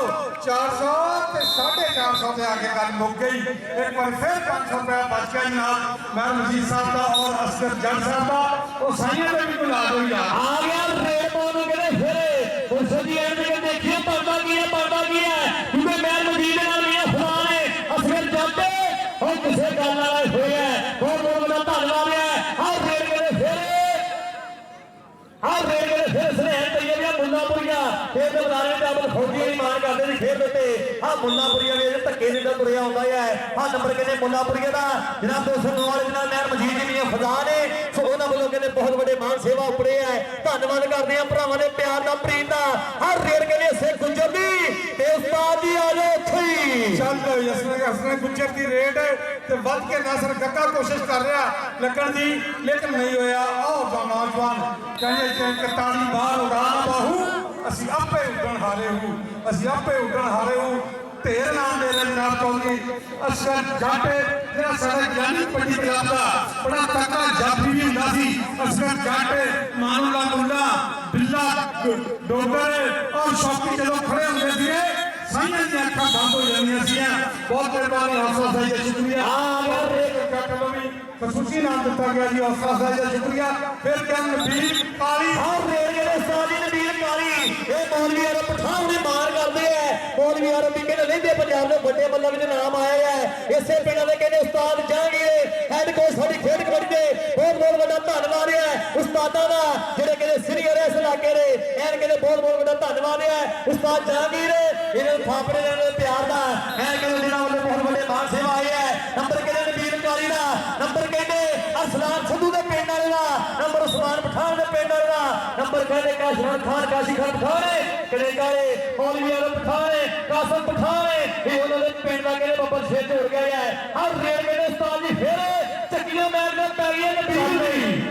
400 ਤੇ 450 ਤੇ ਆ ਕੇ ਗੱਲ ਮੁੱਕ ਗਈ ਇੱਕ ਵਾਰ ਫਿਰ 500 ਰੁਪਏ ਬਚ ਗਿਆ ਜਨਾਬ ਮੈਂ ਮਜੀਦ ਸਾਹਿਬ ਦਾ ਔਰ ਅਸਗਰ ਜੱਟ ਸਾਹਿਬ ਦਾ ਉਹ ਸਾਈਆਂ ਦੇ ਵੀ ਬੁਲਾ ਦੋ ਯਾਰ ਆ ਗਿਆ ਰੇਪੋ ਨੂੰ ਕਹਿੰਦੇ ਫਿਰ ਉਸ ਦੀ ਐਂਡ ਕੇ ਦੇਖੀਏ ਪਰਦਾ ਕੀ ਹੈ ਕਿਉਂਕਿ ਮੈਂ ਮਜੀਦ ਨਾਲ ਮੀਆਂ ਫਲਾਨ ਹੈ ਅਸਗਰ ਜੱਟ ਉਹ ਕਿਸੇ ਗੱਲ ਨਾਲ ਹੋਇਆ ਬਹੁਤ ਬੜਾ ਧੰਨਵਾਦ ਹੈ ਆ ਰੇੜ ਕੇ ਫਿਰ ਸਨੇਹ ਤਈਆ ਮੁੱਲਾਪੁਰੀਆ ਇਹ ਦਰਬਾਰੇ ਡਬਲ ਫੌਜੀ ਦੀ ਮਾਰ ਕਰਦੇ ਸੀ ਖੇਡ ਦਿੱਤੇ ਆ ਮੁੱਲਾਪੁਰੀਆ ਦੇ ਧੱਕੇ ਦੇ ਦਾ ਤੁਰਿਆ ਹੁੰਦਾ ਹੈ ਆ ਨੰਬਰ ਕਹਿੰਦੇ ਮੁੱਲਾਪੁਰੀਆ ਦਾ ਜਨਾਬ 209 ਵਾਲੇ ਜਨਾਬ ਮਹਿਰ ਮਜੀਦ ਦੀ ਮੀਆਂ ਫਜ਼ਾ ਨੇ ਸੋ ਉਹਨਾਂ ਵੱਲੋਂ ਕਹਿੰਦੇ ਬਹੁਤ ਵੱਡੇ ਮਾਨ ਸੇਵਾ ਉਪਰੇ ਹੈ ਧੰਨਵਾਦ ਕਰਦੇ ਆ ਭਰਾਵਾਂ ਦੇ ਪਿਆਰ ਦਾ ਪ੍ਰੀਤ ਦਾ ਹਰ ਰੇੜ ਕਹਿੰਦੇ ਸੇ ਗੁੱਜਰ ਦੀ ਤੇ ਉਸਤਾਦ ਜੀ ਆ ਜਾਓ ਉੱਥੇ ਹੀ ਚੱਲ ਯਸਨੇ ਗੁੱਜਰ ਦੀ ਰੇਡ ਤੇ ਵੱਧ ਕੇ ਨਾਸਰ ਗੱਗਾ ਕੋਸ਼ਿਸ਼ ਕਰ ਰਿਹਾ ਲੱਗਣ ਦੀ ਲੇਕਿਨ ਨਹੀਂ ਹੋਇਆ ਉਹ ਨੌਜਵਾਨ ਕਹਿੰਦੇ ਤਾੜੀ ਬਾਹਰ ਉਡਾਨ ਬਾਹੂ ਅਸੀਂ ਆਪੇ ਉੱਡਣ ਹਾਰੇ ਹੂੰ ਢੇਰ ਨਾਮ ਦੇ ਜਨਾਬ ਚੌਧਰੀ ਅਸਗਰ ਜੱਟ ਜਿਹੜਾ ਸਾਡਾ ਗਿਆਨੀ ਪੱਟੀ ਪੰਜਾਬ ਦਾ ਬੜਾ ਤਕੜਾ ਜਾਫੀ ਵੀ ਹੁੰਦਾ ਸੀ ਅਸਗਰ ਜੱਟ ਮਾਨੂਲਾ ਮੁੱਲਾ ਬਿੱਲਾ ਡੋਗਰ ਔਰ ਸ਼ੌਕੀ ਜਦੋਂ ਖੜੇ ਹੁੰਦੇ ਸੀਗੇ ਸਾਈਆਂ ਦੀਆਂ ਅੱਖਾਂ ਬੰਦ ਹੋ ਜਾਂਦੀਆਂ ਸੀ ਬਹੁਤ ਮਿਹਰਬਾਨੀ ਹੌਸਲਾ ਸਾਈ ਦਾ ਸ਼ੁਕਰੀਆ ਜੱਟ ਨੂੰ ਵੀ ਖਸੂਸੀ ਨਾਮ ਦਿੱਤਾ ਗਿਆ ਜੀ ਹੌਸਲਾ ਸਾਈ ਦਾ ਸ਼ੁਕਰੀਆ ਫਿਰ ਕਹਿੰਦੇ ਨਬੀਲ ਕਾਲੀ ਹਰ ਰੇੜੇ ਦੇ ਸਾਜੀ ਨਬੀਲ ਕਾਲੀ ਇਹ ਮੌਲਵੀ ਅਰਬ ਪਠਾਨ ਦੀ ਮਾਰ ਕਰਦੇ ਐ ਮੌਲਵੀ ਅਰਬ ਵੀ ਕਹਿੰਦੇ ਲੈਂਦੇ ਪੰਜਾਬ ਦੇ ਵੱਡੇ ਮੱਲਵ ਦੇ ਨਾਮ ਆਏ ਐ ਇਸੇ ਪਿੰਡ ਦੇ ਕਹਿੰਦੇ ਉਸਤਾਦ ਜਹਾਂਗੀਰ ਹੈਡ ਕੋਚ ਸਾਡੀ ਖੇਡ ਕਬੱਡੀ ਦੇ ਬਹੁਤ ਵੱਡਾ ਧੰਨਵਾਦ ਹੈ ਉਸਤਾਦਾਂ ਦਾ ਜਿਹੜੇ ਕਹਿੰਦੇ ਸੀਨੀਅਰ ਇਸ ਇਲਾਕੇ ਦੇ ਐਨ ਕਹਿੰਦੇ ਬਹੁਤ ਵੱਡਾ ਧੰਨਵਾਦ ਹੈ ਉਸਤਾਦ ਜਹਾਂਗੀਰ ਇਹਨਾਂ ਨੂੰ ਥਾਪੜੇ ਦੇ ਪਿਆਰ ਦਾ ਐਨ ਕਹਿੰਦੇ ਜਿਹਨਾਂ ਵੱਲੋਂ ਬਹੁਤ ਵੱਡੇ ਮਾਨ ਸੇਵਾ ਆਈ ਹੈ ਨੰਬਰ ਕਹਿੰਦੇ ਨਬੀਲ ਕਾਲੀ ਦਾ ਨੰਬਰ ਕਹਿੰਦੇ ਅਸਲਾਨ ਸੰਧੂ ਦੇ ਪਿੰਡ ਵਾਲੇ ਦਾ ਨੰਬਰ ਉਸਮਾਨ ਪਠਾਨ ਦੇ ਪਿੰਡ ਵਾਲੇ ਦਾ ਨੰਬਰ ਕਹਿੰਦੇ ਕਾਸ਼ੀ ਖਾਨ ਪਠਾਨ ਕਿਹੜੇ ਕਾਲੇ ਮੌਲਵੀ ਅਰਬ ਪਠਾਨ ਕਾਸਮ ਪਠਾਨ ਇਹ ਉਹਨਾਂ ਦੇ ਪਿੰਡ ਦਾ ਕਹਿੰਦੇ ਬੱਬਰ ਸ਼ੇਰ ਜੋੜ ਗਿਆ ਹੈ ਹਰ ਰੇਡ ਕਹਿੰਦੇ ਉਸਤਾਦ ਜੀ ਫਿਰ ਚੱਕੀਆਂ ਮਾਰਦੇ ਪੈ ਗਈਆਂ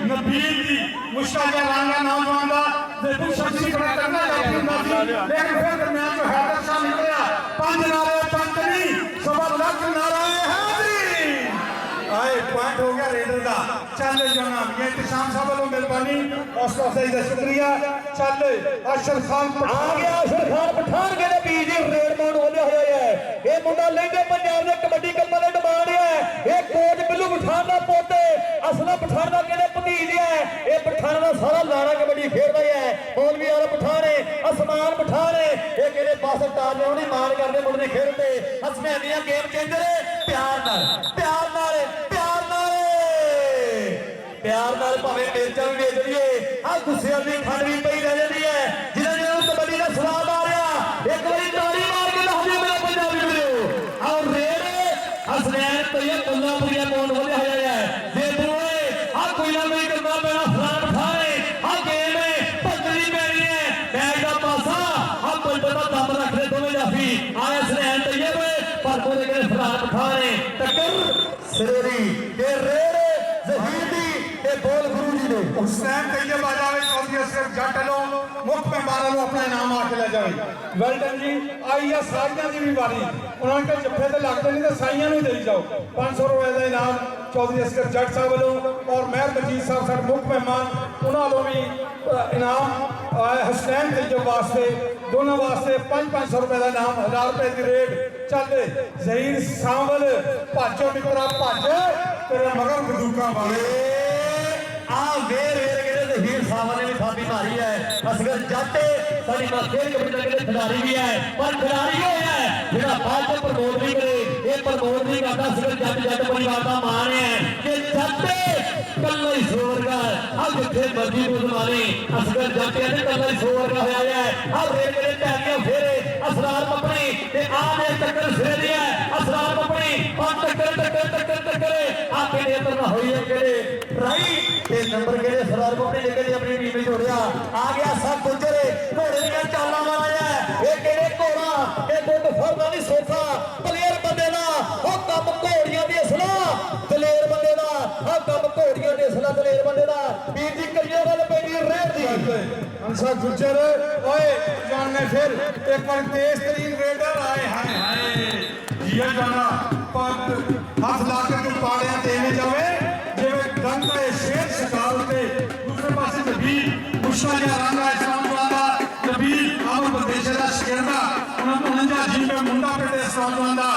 ਨਬੀਲ ਦੀ ਮੁਸ਼ਕਲ ਜਿਹਾ ਰੰਗ ਨੌਜਵਾਨ ਦਾ ਦੇਖੋ ਸ਼ਖਸੀ ਬੜਾ ਕਰਨਾ ਚਾਹੀਦਾ ਹੁੰਦਾ ਸੀ ਲੇਕਿਨ ਫਿਰ ਦਰਮਿਆਨ ਜੋ ਹੈਦਰ ਸ਼ਾਹ ਨਿਕਲਿਆ 5 ਨਾਰੇ ਪੰਜ ਨਹੀਂ 1.5 ਲੱਖ ਨਾਰੇ ਹਾਜ਼ਰੀ ਆਏ ਪੁਆਇੰਟ ਹੋ ਗਿਆ ਰੇਡਰ ਦਾ ਚੱਲ ਜਨਾਬ ਇਹ ਇਤਸ਼ਾਮ ਸਾਹਿਬ ਵੱਲੋਂ ਮਿਹਰਬਾਨੀ ਹੌਸਲਾ ਅਫਜ਼ਾਈ ਦਾ ਸ਼ੁਕਰੀਆ ਚੱਲ ਅਸ਼ਰ ਖਾਨ ਆ ਗਿਆ ਅਸ਼ਰ ਖਾਨ ਪਠਾਨ ਕਹਿੰਦੇ ਬੀਜ ਰੇਡ ਮਾਨ ਹੋਇਆ ਹੋਇਆ ਹੈ ਇਹ ਮੁੰਡਾ ਲੈਂਦੇ ਪੰਜਾਬ ਦੇ ਕਬੱਡੀ ਕੱਪਾਂ ਦੇ ਡਿਮਾਂਡ ਹੈ ਇਹ ਕੋਚ ਬਿੱਲੂ ਪਠਾਨ ਦਾ ਪੁੱਤ ਅਸਲਾ ਪਠਾਨ ਦਾ ਕਹਿੰਦੇ ਭਤੀਜ ਹੈ ਇਹ ਪਠਾਨ ਦਾ ਸਾਰਾ ਲਾਣਾ ਕਬੱਡੀ ਖੇਡਦਾ ਹੈ ਮੌਲਵੀ ਵਾਲਾ ਪਠਾਨ ਅਸਮਾਨ ਪਠਾਨ ਇਹ ਕਹਿੰਦੇ ਬਸ ਟਾਰ ਲਿਆਉਣੀ ਮਾਰ ਕਰਦੇ ਮੁੰਡੇ ਖੇਡਦੇ ਹਸਨੈਨੀਆਂ ਗੇਮ ਚੇਂਜਰ ਪਿਆਰ ਨਾਲ ਭਾਵੇਂ ਮਿਰਚਾਂ ਵੀ ਵੇਚ ਲਈਏ ਆ ਗੁੱਸਿਆਂ ਦੀ ਖੰਡ ਵੀ ਪਈ ਰਹਿ ਜਾਂਦੀ ਹੈ ਜਿਹਨਾਂ ਨੂੰ ਕਬੱਡੀ ਦਾ ਸਵਾਦ ਆ ਰਿਹਾ ਇੱਕ ਵਾਰੀ ਤਾੜੀ ਮਾਰ ਕੇ ਦੱਸ ਦਿਓ ਮੇਰਾ ਪੰਜਾਬੀ ਵੀਰੋ ਆਹ ਰੇਡ ਹਸਨੈਨ ਤਈਆ ਮੁੱਲਾਪੁਰੀਆ ਕੋਲ ਵਧਿਆ ਹੋਇਆ ਹੈ ਜੇ ਬੋਏ ਆ ਕੋਈ ਨਾ ਕੋਈ ਕਰਨਾ ਪੈਣਾ ਫਲਾਣ ਠਾਣੇ ਆ ਗੇਮ ਹੈ ਭੱਜਣੀ ਪੈਣੀ ਪਰ ਉਹਦੇ ਕਹਿੰਦੇ ਸਰਦਾਰ ਪਠਾਨ ਨੇ ਟੱਕਰ ਸਿਰੇ ਦੀ ਤੇ ਰੇਡ ਜ਼ਹੀਰ ਦੀ ਤੇ ਬੋਲ ਗੁਰੂ ਜੀ ਦੇ ਹੁਸੈਨ ਤੈयब आ जावे चौधरी असगर जट लो मुख मेहमान लो अपना इनाम आके ले जावे वेलडन जी आई है सारियां दी भी वारी उन्होंने कहा जफ्फे ते लगदे नहीं ते साईयां नूं देई जाओ 500 रुपए का इनाम चौधरी असगर जट साहब वालों और मेहर मजीद साहब साडे मुख मेहमान उन्हां वालों भी इनाम हुसैन तैयब वास्ते दोनों वास्ते 500 रुपए का इनाम 1000 रुपए की रेट चल जहीर सांवल भाजो मित्रा भज तेरे मगर बंदूका वाले आ वेर कहते हीर साहब ने भी थापी मारी है असगर जट साडी खेल कमेटी के खिलाड़ी भी है पर खिलाड़ी वो है जिहड़ा बाद में प्रमोट नहीं करे ये प्रमोट नहीं करता असगर जट जट परिवार का मान है कि जट कल्ला ही सोवर का अब जिथे मर्जी मुसलमानी असगर जट कहते कल्ला ही सोवर का होया है अब रेल के टैलियां फेरे असरार पपड़ी ते आ ने टक्कर सिरे दी है असरार पपड़ी और टक्कर आके ने तरह होई है केड़े राई ते नंबर केड़े असरार पपड़ी लेके अपनी टीम में जोड़िया आ गया सब गुजरे घोड़े दी चालां वाला है ये केड़े घोड़ा ये बुद्ध फरदा नहीं सोखा दलेर बंदे दा ओ कम घोड़ियां दी असला दलेर बंदे दा ओ कम घोड़ियां दी असला दलेर बंदे दा वीर जी करिए गल पैंदी रेड दी अंसा गुजर ओए जान ने फिर एक बार तेज तरीन रेडर आए हाय जिया जाना पग हाथ ला के तू पाड़ियां देने जावे जिवें दंग का शेर शिकार ते दूसरे पासे नबील मुशा या रंगा इस्लाम वाला नबील आम बंदेश दा शिकरदा 49 जी पे मुंडा पेटे इस्लाम वाला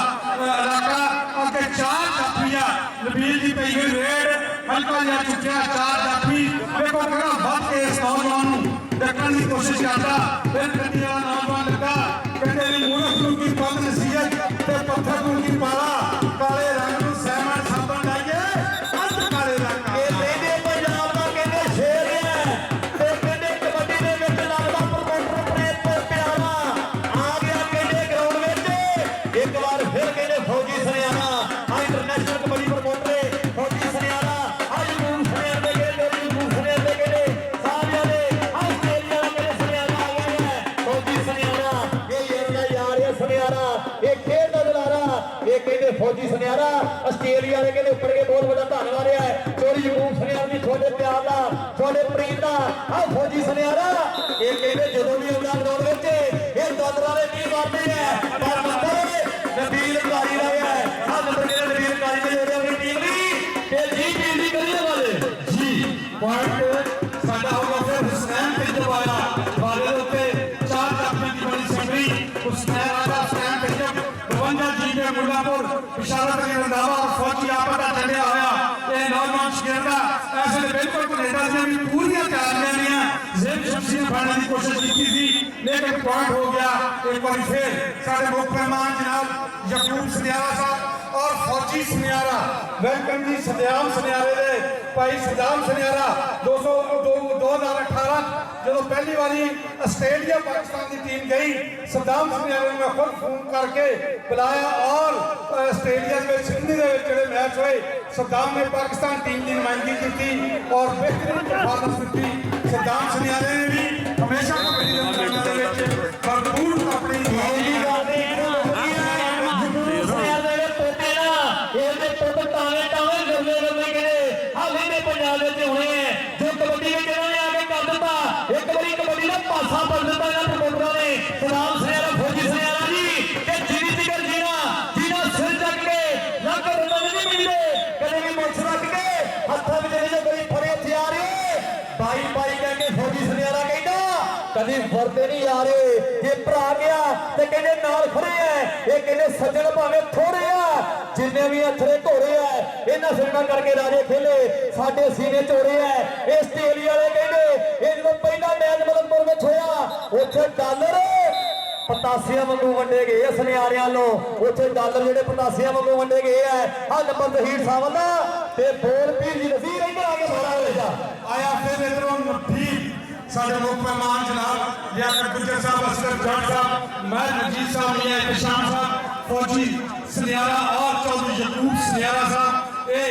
इलाका आगे 4 जाफिया नबील दी पई हुई रेड हल्का या चुकिया 4 जाफी देखो केड़ा बात के इस्लाम नू देखण की कोशिश करता फिर गड्डी वाला नौजवान लगा कहते नी मूर्ख नू की पग नसीहत ते पत्थर नू की पाला काले रंग नू सहमन साबन लाइए अंत काले रंग ये लेने पंजाब दा कहंदे शेर है ते कहंदे कबड्डी दे विच लगदा प्रमोटर प्रेत ते प्यारा आ गया कहंदे ग्राउंड विच एक बार फिर कहंदे फौजी सनियारा आ इंटरनेशनल कबड्डी प्रमोटर फौजी सनियारा आज मूव सनियार दे कहंदे मूव सनियार दे कहंदे सारियां दे आस्ट्रेलिया दे कहंदे सनियारा आ गया है फौजी सनियारा ये येरा यार ये सनियारा ये खेल दा दलारा ये कहंदे फौजी सनियारा आस्ट्रेलिया दे कहंदे ऊपर के बहुत बड़ा धन्नवाद है चोरी यूसुफ सनियार दी छोटे प्यार दा छोटे प्रीत दा आ फौजी सनियारा ये कहंदे जदों भी आउंदा ग्राउंड विच ये दादरा दे नी मारदे है पर मंदर नबील कारी दा है आ नंबर के नबील कारी ने जोड़े अपनी टीम दी ते जी टीम दी करिए वाले जी पॉइंट साडा होगा फिर हुसैन तैयब आया वाले दे उत्ते 4 जाफी की बड़ी सेंटरी हुसैन आया हुसैन तैयब 52 जी पे मुल्लापुर इशारा करके रंधावा और फौजी आपस का चलिया होया ये नौजवान शिकरदा ऐसे ने बिल्कुल कनेडा से भी पूरी तैयारियां लिया जेब शमसी ने फाड़ने की कोशिश की थी लेकिन पॉइंट हो गया एक बार फिर साडे मुख्य मेहमान जनाब यकूब सनियारा साहब और फौजी सनियारा वेलकम जी सदाम सनियारे दे भाई सदाम सनियारा 2018 जो पहली बारी आस्ट्रेलिया पाकिस्तान की टीम गई सदाम सनियारे ने खुद फोन करके बुलाया और आस्ट्रेलिया के सिडनी के जो मैच हुए सदाम ने पाकिस्तान टीम की नुमाइंदगी की थी और बेहतरीन परफॉर्मेंस दी सदाम सनियारे ने भी हमेशा कबड्डी भरपूर अपनी पासा बन दिता प्रमोटर ने सलाम सनियारा फौजी सनियारा जी ते जीनी जिगर जीना जीना सिर चक के लग रंग नहीं मिलते कदे भी मुछ रख के हत्थों में जो कोई फड़े हथियार बाई बाई कह के फौजी सनियारा कहता कभी वरते नहीं आ रहे ये भरा गया ते कहने नाल खड़े है ये कहने सज्जन भावे थोड़े आ जिन्ने भी अथरे घोड़े है इन्हां सिरना करके राजे खेले साडे सीने चोड़े है आस्ट्रेलिया वाले कहने ये जो पहला मैच मलकपुर में होया उत्थे डॉलर पतासियां वांगू वंडे गए सनियारियां लो उत्थे डॉलर जेडे पतासियां वांगू वंडे गए है आ नंबर जहीर साहब दा ते बोल पीर जी नसीर इधर आके सारा ले जा आया फिर इधरों नफी साडे मुख्य मेहमान जनाब लियाकत गुजर साहब असगर जट साहब महर मजीद साहब मियां इहतिशाम साहब फौजी सनियारा और चौधरी यकूब सनियारा साहब ए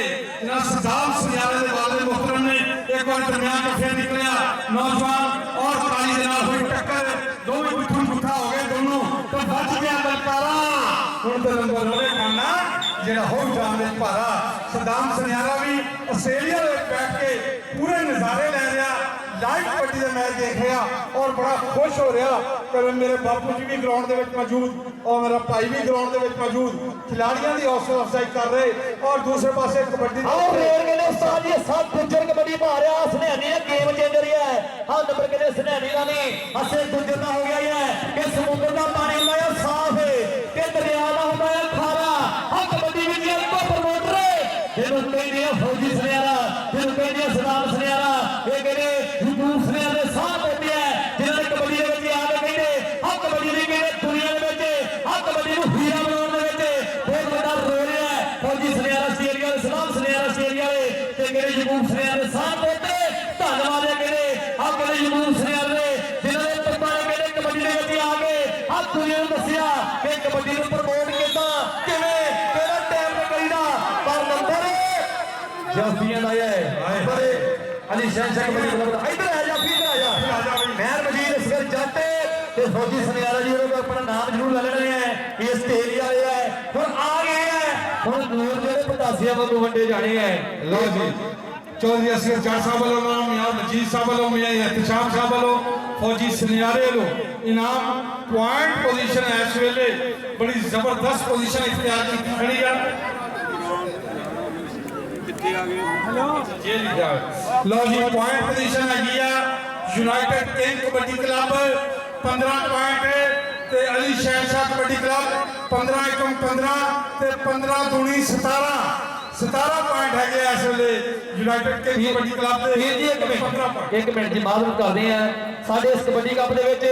ना सदाम सनियारे दे वाले मुहतरम ने एक बार दरमियान में फिर निकलिया नौजवान और काली दे नाल हुई टक्कर दोवें गुठम गुठा हो गए दोनों तो बच गया बलकारा ਹੁਣ ਤਾਂ ਨੰਬਰ ਉਹਨੇ ਖਾਣਾ ਜਿਹੜਾ ਹੋ ਜਾਣ ਦੇ ਭਾਰਾ ਸਦਾਮ ਸੁਨਿਆਰਾ ਵੀ ਆਸਟ੍ਰੇਲੀਆ ਦੇ ਬੈਠ ਕੇ ਪੂਰੇ ਨਜ਼ਾਰੇ ਲੈ ਰਿਹਾ ਲਾਈਵ ਕਬੱਡੀ ਦਾ ਮੈਚ ਦੇਖ ਰਿਹਾ ਔਰ ਬੜਾ ਖੁਸ਼ ਹੋ ਰਿਹਾ ਕਿ ਮੇਰੇ ਬਾਪੂ ਜੀ ਵੀ ਗਰਾਊਂਡ ਦੇ ਵਿੱਚ ਮੌਜੂਦ ਔਰ ਮੇਰਾ ਭਾਈ ਵੀ ਗਰਾਊਂਡ ਦੇ ਵਿੱਚ ਮੌਜੂਦ ਖਿਡਾਰੀਆਂ ਦੀ ਹੌਸਲਾ ਅਫਜ਼ਾਈ ਕਰ ਰਹੇ ਔਰ ਦੂਸਰੇ ਪਾਸੇ ਕਬੱਡੀ ਆਓ ਰੇਡ ਕਹਿੰਦੇ ਉਸਤਾਦ ਜੀ ਸਭ ਗੁੱਜਰ ਕਬੱਡੀ ਪਾ ਰਿਹਾ ਸੁਨਹਿਰੀ ਦਾ ਗੇਮ ਚੇਂਜਰ ਹੀ ਹੈ ਹਾਂ ਨੰਬਰ ਕਹਿੰਦੇ ਸੁਨਹਿਰੀ ਦਾ ਨਹੀਂ ਅਸੇ ਗੁੱਜਰ ਦਾ ਹੋ ਗਿਆ ਹੀ ਹੈ ਕਿ ਸਮੁੰਦਰ ਦਾ ਪਾਣੀ ਹੁੰਦਾ ਹੈ ਸਾਫ਼ ਤੇ ਦਰਿਆ ਦਾ ਹੁੰਦਾ ਹੈ ਖਾਰਾ ਹਾਂ ਕਬੱਡੀ ਵਿੱਚ ਇੱਕੋ ਪ੍ਰਮੋਟਰ ਜਿਹਨੂੰ ਕਹਿੰਦੇ ਆ ਫੌਜੀ ਸੁਨਿਆਰਾ ਜਿਹਨੂੰ ਕਹਿੰਦੇ ਆ ਸਦਾਮ ਸੁਨਿਆਰਾ ਇਹ ਕਹਿੰਦੇ ਯੂਟਿਊਬ ਸੁਨਿਆਰੇ ਦੇ ਸਾਹ ਹੁੰਦੇ ਆ ਜਿਹਨਾਂ ਨੇ ਕਬੱਡੀ ਦੇ ਵਿੱਚ ਆ ਕੇ ਕਹਿੰਦੇ ਹਾਂ ਕਬੱਡੀ ਦੀ ਕਹਿੰਦੇ ਦੁਨੀਆ ਦੇ ਵਿੱਚ ਹਾਂ ਕਬੱਡੀ ਨੂੰ ਹੀਰਾ ਬਣਾਉਣ ਦੇ ਵਿੱਚ ਬਹੁਤ ਵੱਡਾ ਰੋਲ ਹੈ ਫੌਜੀ ਸੁਨਿਆਰਾ ਆਸਟ੍ਰੇਲੀਆ ਦੇ ਸਦਾਮ ਸੁਨਿਆਰਾ ਆਸਟ੍ਰੇਲੀਆ ਦੇ ਤੇ ਕਹਿੰਦੇ ਯੂਟਿਊਬ ਸੁਨਿਆਰੇ ਦੇ ਸਾਹ ਹੁੰਦੇ ਧੰਨਵਾਦ ਹੈ ਕਹਿੰਦੇ ਹਾਂ ਕਹਿੰਦੇ ਯੂਟਿਊਬ ਸੁਨਿਆਰੇ ਦੇ ਜਿਹਨਾਂ ਨੇ ਪਰਮਾਣੇ ਕਹਿੰਦੇ ਕਬੱਡੀ ਦੇ ਵਿੱਚ ਆ ਕੇ ਹਾਂ ਦੁਨੀਆ ਨੂੰ ਦੱਸਿਆ ਕਿ ਕਬੱਡੀ ਨੂੰ ਪ੍ਰਮੋਟ ਕਿੱਦਾਂ ਕਿਵੇਂ ਕਿਹੜਾ ਟਾਈਮ ਤੇ ਕਰੀਦਾ ਪਰ ਨੰਬਰ ਜਾਫੀਆਂ ਆਇਆ ਹੈ ਪਰ ਅਲੀ ਸ਼ਹਿਨਸ਼ਾਹ ਕਬੱਡੀ ਕਲੱਬ ਇੱਧਰ ਆ ਜਾ ਫਿਰ ਆ ਜਾ ਮਹਿਰ ਮਜੀਦ ਅਸਗਰ ਜੱਟ ਤੇ ਫੌਜੀ ਸੁਨਿਆਰਾ ਜੀ ਉਹਨਾਂ ਆਪਣਾ ਨਾਮ ਜ਼ਰੂਰ ਲੈ ਲੈਣੇ ਹੈ ਇਹ ਆਸਟ੍ਰੇਲੀਆ ਵਾਲੇ ਹੈ ਹੁਣ ਆ ਗਏ ਹੈ ਹੁਣ ਦੂਰ ਜਿਹੜੇ ਪਤਾਸੀਆਂ ਵਾਂਗੂ ਵੰਡੇ ਜਾਣੇ ਹੈ ਲਓ ਜੀ ਚੌਧਰੀ ਅਸਗਰ ਜੱਟ ਸਾਹਿਬ ਵੱਲੋਂ ਮਿਆਂ ਮਜੀਦ ਸਾਹਿਬ ਵੱਲੋਂ ਮਿਆਂ ਇhtisham ਸਾਹਿਬ ਵੱਲੋਂ ਫੌਜੀ ਸੁਨਿਆਰੇ ਵੱਲੋਂ ਇਨਾਮ ਪੁਆਇੰਟ ਪੋਜੀਸ਼ਨ ਇਸ ਵੇਲੇ ਬੜੀ ਜ਼ਬਰਦਸਤ ਪੋਜੀਸ਼ਨ ਇਖਤਿਆਰ ਕੀਤੀ ਖੜੀ ਆ ये लिखा है लो जी पॉइंट पोजीशन हैगी आ united king kabaddi club 15 point ते अली शहनशाह कबड्डी क्लब 15 एकम 15 ते 15 दूनी 17 पॉइंट हैगे इस वेले यूनाइटेड किंग कबड्डी क्लब दे ਵੀਰ ਜੀ ਇੱਕ ਮਿੰਟ ਜੀ ਮਾਲੂਮ ਕਰਦੇ ਆ ਸਾਡੇ ਇਸ ਕਬੱਡੀ ਕੱਪ ਦੇ ਵਿੱਚ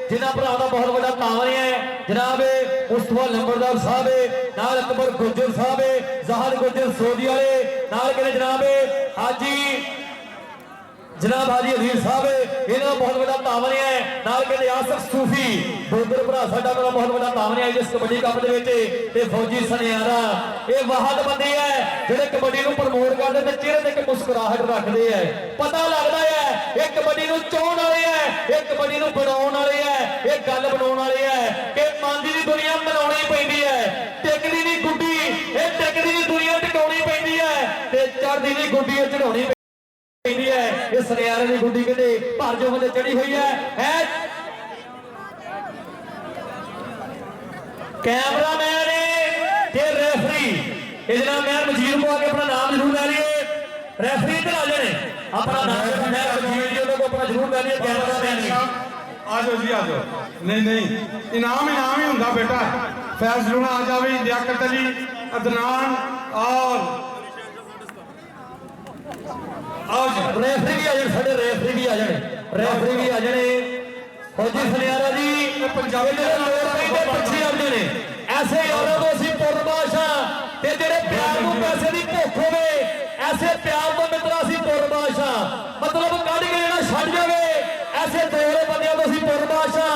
ਜਿਨ੍ਹਾਂ ਭਰਾਵਾਂ ਦਾ ਬਹੁਤ ਵੱਡਾ ਤਾਵਨ ਹੈ ਜਨਾਬ ਉਸਤਵਾ ਲੰਬਰਦਾਰ ਸਾਹਿਬ ਨਾਲ ਅਕਬਰ ਗੁੱਜਰ ਸਾਹਿਬ ਜ਼ਾਹਰ ਗੁੱਜਰ ਸੋਦੀ ਵਾਲੇ ਨਾਲ ਕਹਿੰਦੇ ਜਨਾਬ ਹਾਜੀ ਅਜ਼ੀਜ਼ ਸਾਹਿਬ ਇਹਨਾਂ ਦਾ ਬਹੁਤ ਵੱਡਾ ਤਾਵਨ ਹੈ ਨਾਲ ਕਹਿੰਦੇ ਆਸਫ ਸੂਫੀ ਦੋਦਰ ਭਰਾ ਸਾਡਾ ਮੇਰਾ ਬਹੁਤ ਵੱਡਾ ਤਾਵਨ ਹੈ ਇਸ ਕਬੱਡੀ ਕੱਪ ਦੇ ਵਿੱਚ ਤੇ ਫੌਜੀ ਸੁਨਿਆਰਾ ਇਹ ਵਾਹਦ ਬੰਦੇ ਹੈ ਜਿਹੜੇ ਕਬੱਡੀ ਨੂੰ ਪ੍ਰਮੋਟ ਕਰਦੇ ਤੇ ਚਿਹਰੇ ਤੇ ਇੱਕ ਮੁਸਕਰਾਹਟ ਰੱਖਦੇ ਹੈ ਪਤਾ ਲੱਗਦਾ ਹੈ ਇਹ ਕਬੱਡੀ ਨੂੰ ਚਾਹਣ ਵਾਲੇ ਹੈ ਇਹ ਕਬੱਡੀ ਨੂੰ ਬਣਾਉਣ ਵਾਲੇ ਹੈ ਇਹ ਗੱਲ ਬਣਾਉਣ ਵਾਲੇ ਹੈ ਕਿ ਮੰਦੀ ਦੀ ਦੁਨੀਆ ਬਣਾਉਣੀ ਪੈਂਦੀ ਹੈ ਟਿਕਦੀ ਦੀ ਗੁੱਡੀ ਇਹ ਟਿਕਦੀ ਦੀ ਦੁਨੀਆ ਟਿਕਾਉਣੀ ਪੈਂਦੀ ਹੈ ਤੇ ਚੜ੍ਹਦੀ ਦੀ ਗੁੱਡੀ ਇਹ ਚੜਾਉਣੀ ਪੈਂਦੀ ਹੈ ਇਹ ਸੁਨਿਆਰੇ ਦੀ ਗੁੱਡੀ ਕਹਿੰਦੇ ਭਰ ਜੋ ਬੰਦੇ ਚੜੀ ਹੋਈ ਹੈ कैमरामैन ते रेफरी इधर मਹਿਰ ਮਜੀਦ को आके अपना नाम जरूर ले लिए रेफरी इधर आ जाए अपना नाम मਹਿਰ मजीद जी को अपना जरूर ले लिए कैमरामैन भी आ जाओ जी आ जाओ नहीं इनाम ही होंगे बेटा फैज लूना आ जावे लियाकत अली अदनान और आओ जी रेफरी भी आ जाए साडे रेफरी भी आ जाए फौजी सुनयारा जी पंजाबी दे लोग पैंदे पीछे आउंदे ने ऐसे यारों को ਅਸੀਂ ਪੁਰਬਾਸ਼ਾ ਤੇ ਜਿਹੜੇ ਪਿਆਰ ਨੂੰ ਪੈਸੇ ਦੀ ਭੁੱਖ ਹੋਵੇ ਐਸੇ ਪਿਆਰ ਤੋਂ ਮਿੱਤਰਾ ਅਸੀਂ ਪੁਰਬਾਸ਼ਾ ਮਤਲਬ ਕੱਢ ਕੇ ਜਿਹੜਾ ਛੱਡ ਜਾਵੇ ਐਸੇ ਦੋਰੇ ਬੰਦਿਆਂ ਤੋਂ ਅਸੀਂ ਪੁਰਬਾਸ਼ਾ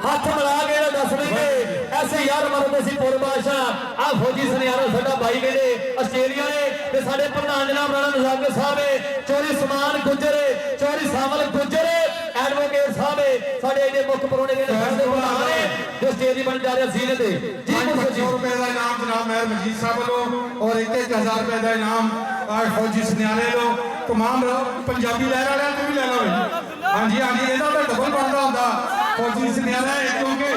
ਹੱਥ ਮਿਲਾ ਕੇ ਜਿਹੜਾ ਦੱਸ ਦੇਂਗੇ ਐਸੇ ਯਾਰ ਮਰਦ ਅਸੀਂ ਪੁਰਬਾਸ਼ਾ ਆ ਫੌਜੀ ਸੁਨਿਆਰਾ ਸਾਡਾ ਭਾਈ ਕਹਿੰਦੇ ਆਸਟ੍ਰੇਲੀਆ ਨੇ ਤੇ ਸਾਡੇ ਪ੍ਰਧਾਨ ਜਨਾਬ ਰਾਣਾ ਨਜ਼ਾਕਤ ਸਾਹਿਬ ਚੌਧਰੀ ਸਮਾਨ ਗੁੱਜਰ ਚੌਧਰੀ ਸਾਵਲ ਗੁੱਜਰ ਐਡਵੋਕੇਟ ਸਾਹਿਬ ਸਾਡੇ ਇਹਦੇ ਮੁੱਖ ਪਰੋਣੇ ਦੇ ਪ੍ਰਧਾਨ ਨੇ ਜੋ ਸਟੇਜ ਦੀ ਬਣ ਜਾ ਰਿਹਾ ਸੀਨ ਤੇ ਜੀ 500 रुपए का इनाम जनाब मेहर मजीद साहब वालों और 1000 रुपए का इनाम आज फौजी सुनयारे लो तमाम पंजाबी लहर वाले तू भी ले लो हाँ जी इहदा तो डबल बनता होंदा फौजी सुनयारा क्योंकि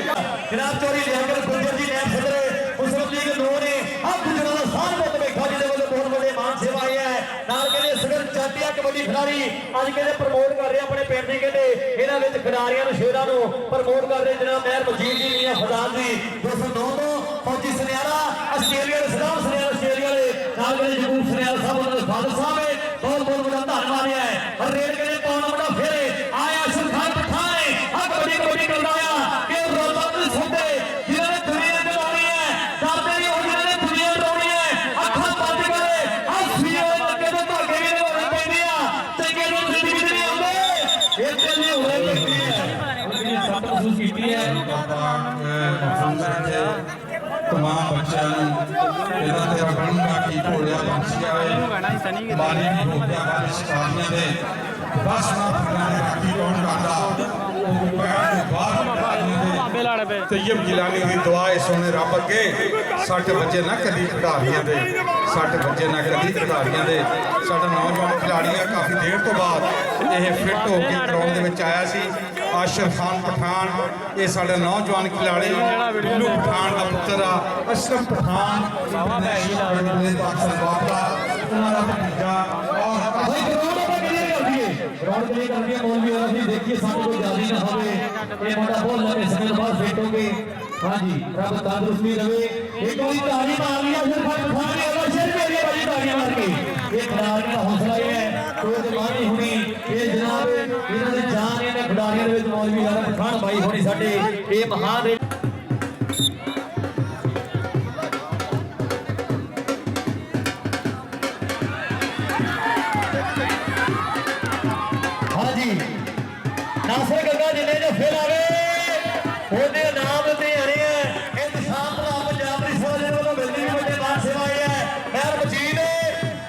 जनाब चौधरी लियाकत गुज्जर जी नैब सदर मुस्लिम लीग नूं ने आप गुजरात ਦਾ ਸਾਨ ਪੁੱਤ ਵੇਖਾ ਜਿਹਦੇ ਵੱਲੋਂ ਬਹੁਤ ਵੱਡੇ ਮਾਨ ਸੇਵਾ ਆਈ ਹੈ ਨਾਲ ਕਹਿੰਦੇ ਸਗਰ ਚਾਟੀਆ ਕਬੱਡੀ ਖਿਡਾਰੀ ਅੱਜ ਕਹਿੰਦੇ ਪ੍ਰਮੋਟ ਕਰ ਰਹੇ ਆਪਣੇ ਪਿੰਡ ਦੀ ਕਹਿੰਦੇ ਇਹਨਾਂ ਵਿੱਚ ਖਿਡਾਰੀਆਂ ਨੂੰ ਸ਼ੇਰਾਂ ਨੂੰ ਪ੍ਰਮੋਟ ਕਰ ਰਹੇ ਜਨਾਬ ਮਹਿਰ ਮਜੀਦ ਜੀ ਮੀਆਂ ਫਜ਼ਾਲ ਜੀ 209 ਤੋਂ ਫੌਜੀ ਸੁਨਿਆਰਾ ਆਸਟ੍ਰੇਲੀਆ ਦੇ ਸਦਾਮ ਸੁਨਿਆਰਾ ਆਸਟ੍ਰੇਲੀਆ ਦੇ ਨਾਲ ਕਹਿੰਦੇ ਜਗੂਬ ਸੁਨਿਆਰਾ ਸਾਹਿਬ ਉਹਨਾਂ ਦੇ ਫਾਦਰ ਸਾਹਿਬ ਬਹੁਤ ਬਹੁਤ ਵੱਡਾ ਧੰਨਵਾਦ ਹੈ ਹਰ ਰੇਡ ਕਹਿੰਦੇ ਪਾਉਣ ਵੱਡਾ ਫੇਰੇ ਆਇਆ ਸੁਖਾਨ ਪਠਾਣੇ ਆ ਕਬੱਡੀ ਕਰਦਾ ਆ ਕਿ ਰੋਜ਼ਾ ਨੂੰ ਸੁਣਦੇ ਜਿਹਨਾਂ ਨੇ ਦੁਨੀਆ ਚਲਾਉਣੀ ਹੈ ਕਰਦੇ ਨਹੀਂ ਉਹ ਜਿਹਨਾਂ ਨੇ ਦੁਨੀਆ ਉਡਾਉਣੀ ਹੈ ਅੱਖਾਂ ਬੰਦ ਕਰੇ ਹੱਸੀਏ ਲੱਗੇ ਤੇ ਧਾਗੇ ਵੀ ਨਿਭਾਉਣੇ ਪੈਂਦੇ ਆ ਚੰਗੇ ਨੂੰ ਜ਼ਿੰਦਗੀ ਚ ਨਹੀਂ ਆਉਂਦੇ ਇਹ ਤੇ ਨਹੀਂ ਹੋਣੇ ਪੈਂਦੀ ਹੈ ਉਹਦੀ ਸੱਟ ਮਹਿਸੂਸ ਕੀਤੀ ਹੈ तमाम बच्चों तेरा तेरा बनूंगा की घोड़िया पंछी आए मारी भी हो गया हमारे शिकारियां दे बस ना फिरने की कौन करता वो पैर बाहर निकालने दे ਤੈयब ਗਿਲਾਨੀ ਦੀ ਦੁਆ ਹੈ ਸੋਹਣੇ ਰੱਬ ਅੱਗੇ 60 ਬੱਚੇ ਨਾ ਕਦੀ ਖਿਡਾਰੀਆਂ ਦੇ 60 ਬੱਚੇ ਨਾ ਕਦੀ ਖਿਡਾਰੀਆਂ ਦੇ ਸਾਡਾ ਨੌਜਵਾਨ ਖਿਡਾਰੀ ਆ ਕਾਫੀ ਦੇਰ ਤੋਂ ਬਾਅਦ ਇਹ ਫਿੱਟ ਹੋ ਕੇ ਗਰਾਊਂਡ ਦੇ ਵਿੱਚ ਆਇਆ ਸੀ ਆਸ਼ਰ ਖਾਨ ਪਠਾਨ ਇਹ ਸਾਡਾ ਨੌਜਵਾਨ ਖਿਡਾਰੀ ਬਿੱਲੂ ਪਠਾਨ ਦਾ ਪੁੱਤਰ ਆ ਅਸ਼ਰਫ ਪਠਾਨ ਪਾਕਿਸਤਾਨ ਵਾਪਰਾ ਉਹਨਾਂ ਦਾ ਭਤੀਜਾ ਔਰ ਭਾਈ ਗਰਾਊਂਡ ਆਪਾਂ ਕਲੀਅਰ ਕਰ ਦਈਏ ਗਰਾਊਂਡ ਕਲੀਅਰ ਕਰ ਦਈਏ ਬੋਲ ਵੀ ਹੋਣਾ ਸੀ ਦੇਖੀਏ ਸਾਨੂੰ ਕੋਈ ਜ਼ਿਆਦਾ ਨਾ ਹੋਵੇ ਇਹ ਮੁੰਡਾ ਬਹੁਤ ਲੰਬੇ ਸਮੇਂ ਤੋਂ ਬਾਅਦ ਫਿੱਟ ਹੋ ਕੇ ਹਾਂਜੀ ਰੱਬ ਤੰਦਰੁਸਤੀ ਰਵੇ ਇੱਕ ਵਾਰੀ ਤਾੜੀ ਮਾਰ ਲਿਆ ਫਿਰ ਖਾਣ ਨੇ ਅਗਰ ਸ਼ੇਰ ਮੇਰੀ ਭਾਜੀ ਤਾੜੀਆਂ ਮਾਰ ਕੇ ਇਹ ਖਿਡਾਰੀਆਂ ਦਾ ਹੌਸਲਾ ਇਹ ਹੈ ਕੋਈ ਦਿਮਾਗੀ ਹੁਣੀ ਇਹ ਜਨਾਬ ਇਹਨਾਂ ਦੀ ਜਾਨ ਇਹਨੇ ਖਿਡਾਰੀਆਂ ਦੇ ਵਿੱਚ ਮੌਲਵੀ ਆਲਾ ਪਠਾਨ ਭਾਈ ਹੋਣੀ ਸਾਡੇ ਇਹ ਮਹਾਨ ਨਾਸਰ ਗੰਗਾ ਜਿੰਨੇ ਜੋ ਫਿਰ ਆਵੇ ਉਹਦੇ ਨਾਮ ਤੇ ਹਰੇ ਹੈ ਇਨਸਾਨ ਦਾ ਪੰਜਾਬ ਦੀ ਸੋਚ ਦੇ ਵੱਲੋਂ ਮਿਲਦੀ ਵੀ ਵੱਡੇ ਬਾਤ ਸੇਵਾ ਆਈ ਹੈ ਮਹਿਰ ਮਜੀਦ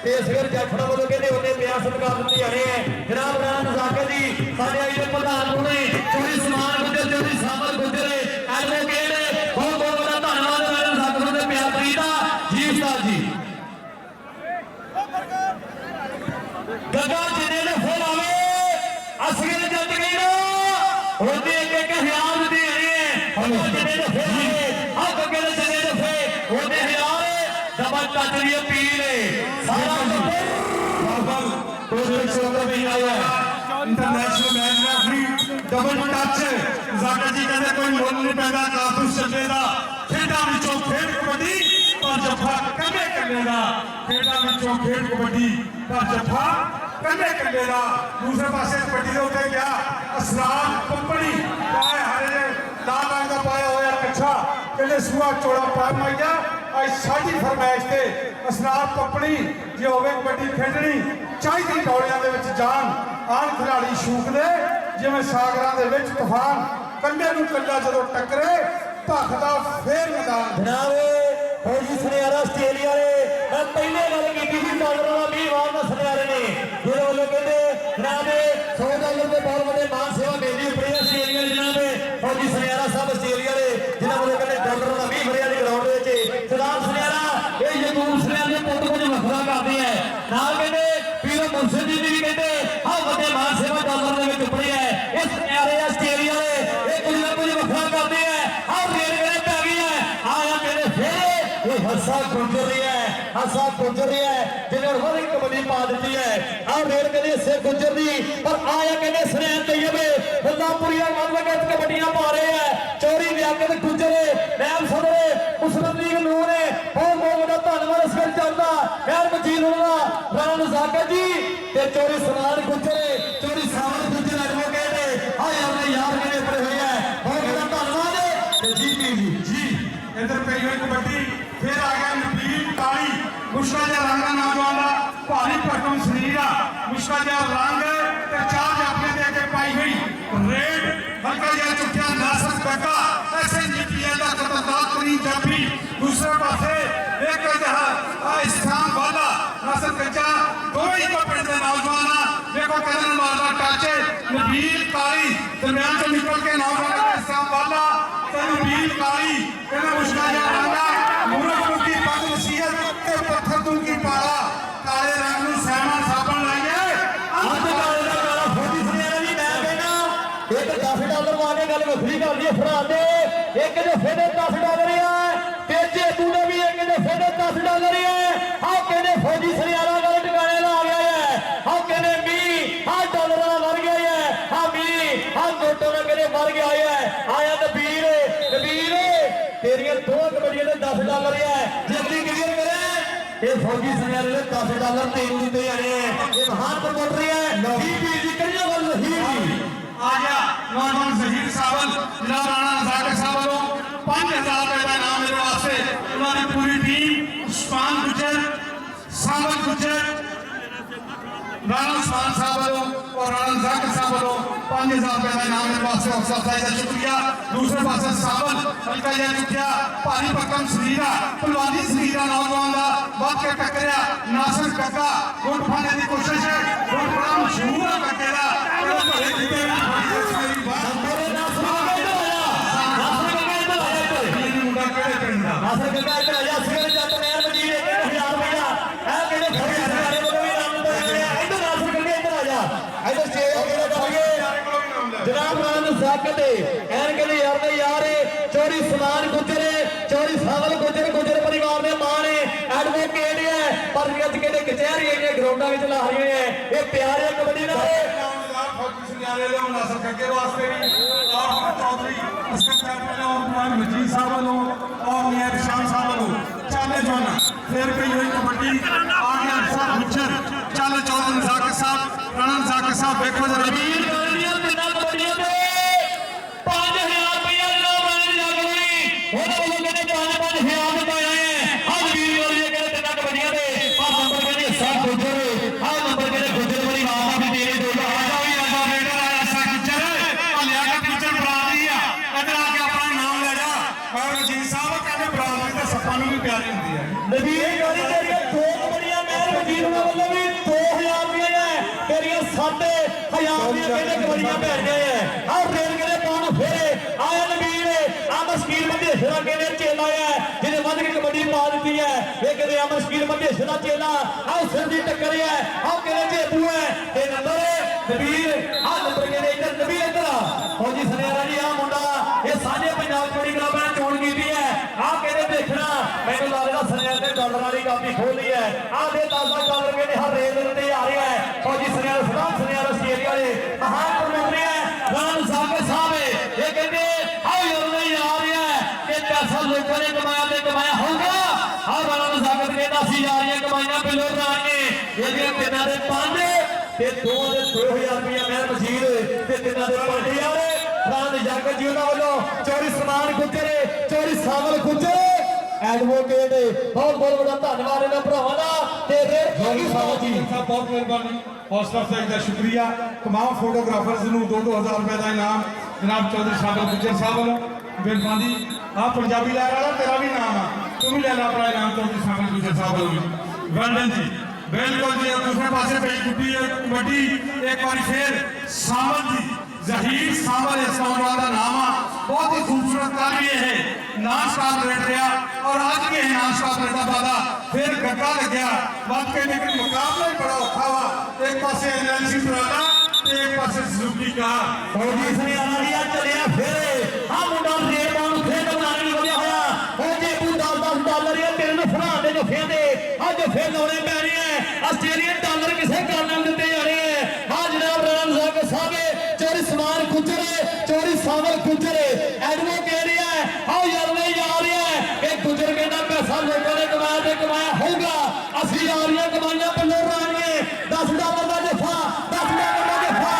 ਤੇ ਸਿਰ ਜਾਫੜਾ ਵੱਲੋਂ ਕਹਿੰਦੇ ਉਹਨੇ ਪਿਆਰ ਸਤਿਕਾਰ ਦਿੱਤੀ ਹਰੇ ਹੈ ਜਨਾਬ ਰਾਣਾ ਨਜ਼ਾਕਤ ਜੀ ਸਾਡੇ ਆਈ ਦੇ ਪ੍ਰਧਾਨ ਹੋਣੇ ਚੋਰੀ ਸਮਾਨ ਗੁੱਜਰ ਚੋਰੀ ਸਾਮਲ ਗੁੱਜਰ ਐਡਵੋਕੇਟ ਬਹੁਤ ਬਹੁਤ ਬੜਾ ਧੰਨਵਾਦ ਰਾਣਾ ਨਜ਼ਾਕਤ ਦੇ ਪਿਆਰ ਪ੍ਰੀਤਾ ਜੀ ਉਸਤਾਦ ਜੀ ਗੰਗਾ ਜਿੰਨੇ ਜੋ ਫਿਰ ਆਵੇ ਅਸਗਰ ਜੱਟ ਗਈ ਉਹਦੇ ਇੱਕ ਹਿਆਲ ਦੇ ਰਹੇ ਉਹ ਜਿਹਨੇ ਦੇ ਫੇਰੇ ਹੱਥ ਅੱਗੇ ਦੇ ਜਨੇ ਦੇ ਫੇ ਉਹਦੇ ਹਿਆਲ ਦਬਲ ਟੱਚ ਦੀ ਅਪੀਲ ਸਾਰਾ ਬਾਬਲ ਕੋਈ ਸ਼ੋਰ ਨਹੀਂ ਆਇਆ international match referee double touch Zakar ji ਕਹਿੰਦੇ ਕੋਈ ਮੁੱਲ ਨਹੀਂ ਪੈਂਦਾ ਕਾਫੂਸ ਚੱਲੇ ਦਾ ਖੇਡਾਂ ਵਿੱਚੋਂ ਖੇਡ ਕਬੱਡੀ ਪਰ ਜੱਫਾ ਕੰਨੇ ਕੰਨੇ ਦਾ ਖੇਡਾਂ ਵਿੱਚੋਂ ਖੇਡ ਕਬੱਡੀ ਪਰ ਜੱਫਾ ਕੰਨੇ ਕੰਨੇ ਦਾ ਦੂਸਰੇ ਪਾਸੇ ਕਬੱਡੀ ਦੇ ਉੱਤੇ ਗਿਆ ਅਸਰਾਰ ਕੰਪਨੀ ਪਾਏ ਹਰੇ ਨੇ ਲਾਲ ਰੰਗ ਦਾ ਪਾਇਆ ਹੋਇਆ ਕੱਛਾ ਕਹਿੰਦੇ ਸੂਆ ਚੋੜਾ ਪਾ ਮਾਈਆ ਅੱਜ ਸਾਡੀ ਫਰਮਾਇਸ਼ ਤੇ ਅਸਰਾਰ ਕੰਪਨੀ ਜੇ ਹੋਵੇ ਕਬੱਡੀ ਖੇਡਣੀ ਚਾਹੀਦੀ ਦੌੜਿਆਂ ਦੇ ਵਿੱਚ ਜਾਣ ਆਣ ਖਿਡਾਰੀ ਸ਼ੂਕਦੇ ਜਿਵੇਂ ਸਾਗਰਾਂ ਦੇ ਵਿੱਚ ਤੂਫਾਨ ਕੰਡੇ ਨੂੰ ਕੰਡਾ ਜਦੋਂ ਟੱਕਰੇ ਭਖਦਾ ਫੇਰ ਮੈਦਾਨ ਜਨਾਬ ਫੌਜੀ ਸੁਨਿਆਰਾ ਆਸਟ੍ਰੇਲੀਆ ਦੇ ਮੈਂ ਪਹਿਲੇ ਗੱਲ ਕੀਤੀ ਸੀ ਡਾਲਰਾਂ ਦਾ 20 ਵਾਰ ਦਾ ਸੁਨਿਆਰੇ ਨੇ ਜਿਹਦੇ ਵੱਲੋਂ ਕਹਿੰਦੇ ਜਨਾਬ $100 ਦੇ ਬਹੁਤ ਵੱਡੇ ਮਾਨ ਸੇਵਾ ਮਿਲਦੀ ਉੱਪਰ ਆਸਟ੍ਰੇਲੀਆ ਦੇ ਜਨਾਬ ਫੌਜੀ ਸੁਨਿਆਰਾ ਸਾਹਿਬ ਆਸਟ੍ਰੇਲੀਆ ਦੇ ਜਿਹਨਾਂ ਵੱਲੋਂ ਕਹਿੰਦੇ ਡਾਲਰਾਂ ਦਾ 20 ਵਰਿਆ ਦੀ ਗਰਾਊਂਡ ਦੇ ਵਿੱਚ ਸਰਦਾਰ ਸੁਨਿਆਰਾ ਇਹ ਯਕੂਬ ਸੁਨਿਆਰਾ ਦੇ ਪੁੱਤ ਕੁਝ ਵੱਖਰਾ ਕਰਦੇ ਹੈ ਨਾਲ ਕਹਿੰਦੇ ਪੀਰ ਮੁਰਸ਼ਿਦ ਜੀ ਵੀ ਕਹਿੰਦੇ ਆਹ ਵੱਡੇ ਮਾਨ ਸੇਵਾ ਡਾਲਰ ਦੇ ਵਿੱਚ ਉੱਪਰ ਹੈ ਇਸ ਸੁਨਿਆਰੇ ਆਸਟ੍ਰੇਲੀਆ ਦੇ ਇਹ ਕੁਝ ਨਾ ਕੁਝ ਵੱਖਰਾ ਕਰਦੇ ਹੈ ਆਹ ਰੇਲ ਵੇਲੇ ਪੈ ਗਈ ਹੈ ਆਇਆ ਮੇਰੇ ਫੇਰ ਇਹ ਹੱਸਾ ਗੁੰਜਰ ਰਿਹਾ ਹੈ ਹੱਸਾ ਗੁੰਜਰ ਰਿਹਾ ਹੈ ਜਿਹਨੇ ਹੋਰ ਇੱਕ ਕਬੱਡੀ ਪਾ ਦਿੱਤੀ ਹੈ ਆਹ ਰੇਲ ਕਹਿੰਦੇ ਸੇ ਗੁੰਜਰ ਦੀ ਪਰ ਆਇਆ ਕਹਿੰਦੇ ਸੁਨੇਹ ਤੈਯਬੇ ਹੁੱਲਾਪੁਰੀਆ ਮਨਲਗਤ ਕਬੱਡੀਆਂ ਪਾ ਰਹੇ ਹੈ ਚੋਰੀ ਵਿਆਕਤ ਗੁੰਜਰ ਨਾਮ ਸਦਰੇ ਮੁਸਲਿਮ ਲੀਗ ਨੂਰ ਨੇ ਬਹੁਤ ਬਹੁਤ ਵੱਡਾ ਧੰਨਵਾਦ ਇਸ ਗੱਲ ਚੱਲਦਾ ਮਹਿਰ ਮਜੀਦ ਹੋਣਾ ਰਾਣਾ ਨਜ਼ਾਕਤ ਜੀ ਤੇ ਚੋਰੀ ਸਮਾਨ ਗੁੰਜਰ ਚੋਰੀ ਸਾਮਨ ਗੁੰਜਰ ਐਡਵੋਕੇਟ ਆ ਯਾਰ ਯਾਰ ਕਿਨੇ ਪੜੇ ਹੋਏ ਹੈ ਬਹੁਤ ਵੱਡਾ ਧੰਨਵਾਦ ਤੇ ਜੀ इधर पई हुई कबड्डी फिर आ गया नबील काली मुश्का जा रंग नौजवान का भारी भरकम शरीर आ मुश्का जा रंग ते चार जाफे दे के पाई हुई रेड हल्का जा चुकिया नासर बेका ऐसे नीतियां का खतरनाक तरीन जाफी दूसरे पासे एक जहा इस्लाम वाला नासर कच्चा दोवें ही पिंड दे नौजवान देखो कदम मारदा टच नबील काली दरमियान से निकल के नौजवान इस्लाम वाला नबील काली कहना मुश्का जा रंगा मुरख की पग नसीहत ते पत्थर तुम की पाला काले रंग ਨੂੰ ਸੈਨਾ ਸਾਬਣ ਲਾਈਏ ਅੱਜ ਕਾਲੇ ਦਾ ਕਾਲਾ ਫੌਜੀ ਸੁਨਿਆਰਾ ਜੀ ਮੈਂ ਕਹਿੰਦਾ ਇੱਕ $10 ਵਾਲੇ ਗੱਲ ਵੱਖਰੀ ਕਰਦੀ ਹੈ ਫੜਾ ਦੇ ਇੱਕ ਦੇ ਫੇਦੇ $10 ਹੈ ਤੇ ਜੇ ਤੂੰ ਨੇ ਵੀ ਇੱਕ ਦੇ ਫੇਦੇ $10 ਹੈ ਆਹ ਕਹਿੰਦੇ ਫੌਜੀ ਸੁਨਿਆਰਾ ਗੱਲ ਟਿਕਾਣੇ ਲਾ ਗਿਆ ਹੈ ਆਹ ਕਹਿੰਦੇ ਵੀ ਆਹ ਡਾਲਰਾਂ ਮਰ ਗਿਆ ਹੈ ਆਹ ਵੀ ਆਹ ਨੋਟਾਂ ਨਾਲ ਕਹਿੰਦੇ ਮਰ ਗਿਆ ਹੈ ਆਇਆ ਨਬੀਰ ਤੇਰੀਆਂ ਦੋ ਕਬੱਡੀਆਂ ਦੇ $10 ਹੈ ਜਲਦੀ ਕਲੀਅਰ ਕਰੇ ਇਹ ਫੌਜੀ ਸੁਨਿਆਰੇ ਦੇ $10 ਤੈਨੂੰ ਦਿੱਤੇ ਜਾਣੇ ਇਹ ਮਹਾਨ ਪ੍ਰਮੋਟਰ ਹੈ ਹੀਪੀ ਦੀ ਕਰੀਏ ਗੱਲ ਹੀਪੀ ਆ ਗਿਆ ਨੌਜਵਾਨ ਜ਼ਹੀਰ ਸਾਹਿਬ ਜਨਾਬ ਰਾਣਾ ਨਜ਼ਾਕਤ ਸਾਹਿਬ ਵੱਲੋਂ 5000 ਰੁਪਏ ਦਾ ਇਨਾਮ ਮੇਰੇ ਵਾਸਤੇ ਉਹਨਾਂ ਦੀ ਪੂਰੀ ਟੀਮ ਉਸਮਾਨ ਗੁੱਜਰ ਸਾਬਤ ਗੁੱਜਰ ਰਾਣਾ ਉਸਮਾਨ ਸਾਹਿਬ ਵੱਲੋਂ और राणा नज़ाकत साहब वालों 5000 रुपए का इनाम मेरे वास्ते अफसर साहब का शुक्रिया दूसरे पासे साबल हल्का जा चुकिया भारी भरकम शरीरा पहलवानी शरीरा नौजवान का वध के टकरिया नासर कक्का गुट फाने की कोशिश है गुट बड़ा मशहूर है कक्के का ਨਾਸਰ ਗੱਗਾ ਇੱਧਰ ਆ ਜਾ ਸਿਰ ਜੱਟ ਮੈਨ ਵਜੀਰ 1000 ਰੁਪਇਆ ਇਹ ਕਿਹੜੇ ਫੜੇ ਸਾਰੇ ਕੋਲ ਵੀ ਨਾਮ ਪਾਇਆ ਇੱਧਰ ਨਾਸਰ ਗੱਗਾ ਇੱਧਰ ਆ ਜਾ ਇੱਧਰ ਸਟੇਜ ਕਿਹੜਾ ਕਰਾਂਗੇ ਜਨਾਬ ਨਾਮ ਸਾਕਤ ਐਨ ਕਹਿੰਦੇ ਯਾਰ ਦੇ ਯਾਰ ਚੋਰੀ ਸਮਾਨ ਗੁੱਜਰੇ ਚੋਰੀ ਸਾਵਲ ਗੁੱਜਰ ਪਰਿਵਾਰ ਦੇ ਮਾਂ ਨੇ ਐਡਵੋਕੇਟ ਹੈ ਪਰ ਅੱਜ ਕਹਿੰਦੇ ਕਚਹਿਰੀ ਇਹਨੇ ਗਰਾਊਂਡਾਂ ਵਿੱਚ ਲਾ ਰਹੇ ਹੈ ਇਹ ਪਿਆਰੇ ਕਬੱਡੀ ਨਾਲ नासर गग्गे वास्ते भी और चौधरी इसके कैप्टन और कुमार मजीद साहब वालों और मियां शाम साहब वालों चाले जोना फिर भी यही कबड्डी आगे साहब गुच्छर चाले चौधरी जाकिर साहब रणन जाकिर साहब देखो जरा वीर कबड्डियां तिन्ना कबड्डियां पे 5000 रुपया जनाब रानी जागरी ਉਹਨਾਂ ਵੱਲੋਂ ਕਹਿੰਦੇ 5-5000 ਰੁਪਏ ਆਏ ਅੱਜ ਵੀਰ ਵਾਲੀ ਕਹਿੰਦੇ ਤਿੰਨਾ ਕਬੱਡੀਆਂ ਦੇ ਆ ਨੰਬਰ ਕਹਿੰਦੇ ਸਭ ਗੁੱਜਰ ਆ ਨੰਬਰ ਕਹਿੰਦੇ ਗੁੱਜਰ ਪਰਿਵਾਰ ਦਾ ਵੀ ਤੇਰੇ ਦੋ नबीर गौरी तेरिया दो कबड्डियां महर वजीर वालों भी 2000 रुपये है तेरिया 1000 रुपये कहते कबड्डियां पै गए हैं और रेल के पान फेरे आया नबीर आ मस्कीन मधेशरा कहते चेला है जिन्हें वध के कबड्डी पा दी है ये कहते आ मस्कीन मधेशरा चेला आ सिर की टक्कर है आ कहते जेबू है ते नंबर नबीर आ नंबर कहते इधर नबीर इधर फौजी सनेरा जी आ मुंडा ये सारे पंजाब कबड्डी क्लब ने चोन की है आ कहते देखना मैंने लगता सनेरा ने डॉलर वाली कापी खोल ली है आ दे 10 डॉलर कहते हर रेल ते आ रहा है फौजी सनेरा सलाम सनेरा ऑस्ट्रेलिया वाले महान प्रमोटर है राम साहब साहब ये कहते आओ यार नहीं आ रहा है कि पैसा लोगों ने कमाया होगा और राम साहब कहता सी जा रही है कमाइयां बिलो रानी ये तिना दे 5 ते 2000 रुपया महर वजीर ते तिना दे 5000 राम जाकर जी उन्होंने वालों चोरी समान गुजरे चोरी सावल गुजरे एडवोकेट बहुत बहुत बड़ा धन्यवाद इन्हां भरावां दा ते जी बहुत मेहरबानी हौसला अफजाई का शुक्रिया तमाम फोटोग्राफर्स नूं 2-2000 रुपए का इनाम जनाब चौधरी साबिर गुज्जर साहब वालों मेहरबानी आ पंजाबी लहर वाला तेरा भी नाम है तू भी ले ला अपना इनाम चौधरी साबिर गुज्जर साहब वालों वेल्डन जी बिल्कुल जी दूसरे पासे पे गुड्डी कबड्डी एक बार फिर सावल जी जहीर सावल इस्लामाबाद का नाम है बहुत ही खूबसूरत कार्य है नाम स्टाफ रेट रहा और आज के नाम स्टाफ रेटा बादा फिर गड्ढा लग गया बात के लेकिन मुकाबला ही बड़ा औखा हुआ एक पासे एनएलसी पुराना एक पासे सुजुकी का फौजी सनेरा जी चलिया फिर आ मुंडा रेट बाउंड फिर बनाने लगे होया हो जे तू 10 डॉलर या तेरे ਨੂੰ ਫੜਾ ਦੇ ਜੋ ਫੇਂਦੇ ਅੱਜ ਫੇਰ ਲਾਉਣੇ ਪੈ ਰਹੇ ਆ ਆਸਟ੍ਰੇਲੀਅਨ ਡਾਲਰ ਕਿਸੇ ਕਾਰਨ ਨਾਲ ਦਿੱਤੇ ਜਾ ਰਹੇ ਆ ਆ ਜਨਾਬ ਰਾਮ ਸਾਹਿਬ चोरी समान गुजरे चोरी सावल गुजरे एडवोकेट है आओ यार नहीं आ रहा है कि गुजर के ना पैसा लोगों ने कमाया होगा असली आ रही कमाइयां पल्लो रानिए 10 डॉलर का जफा 10 डॉलर का जफा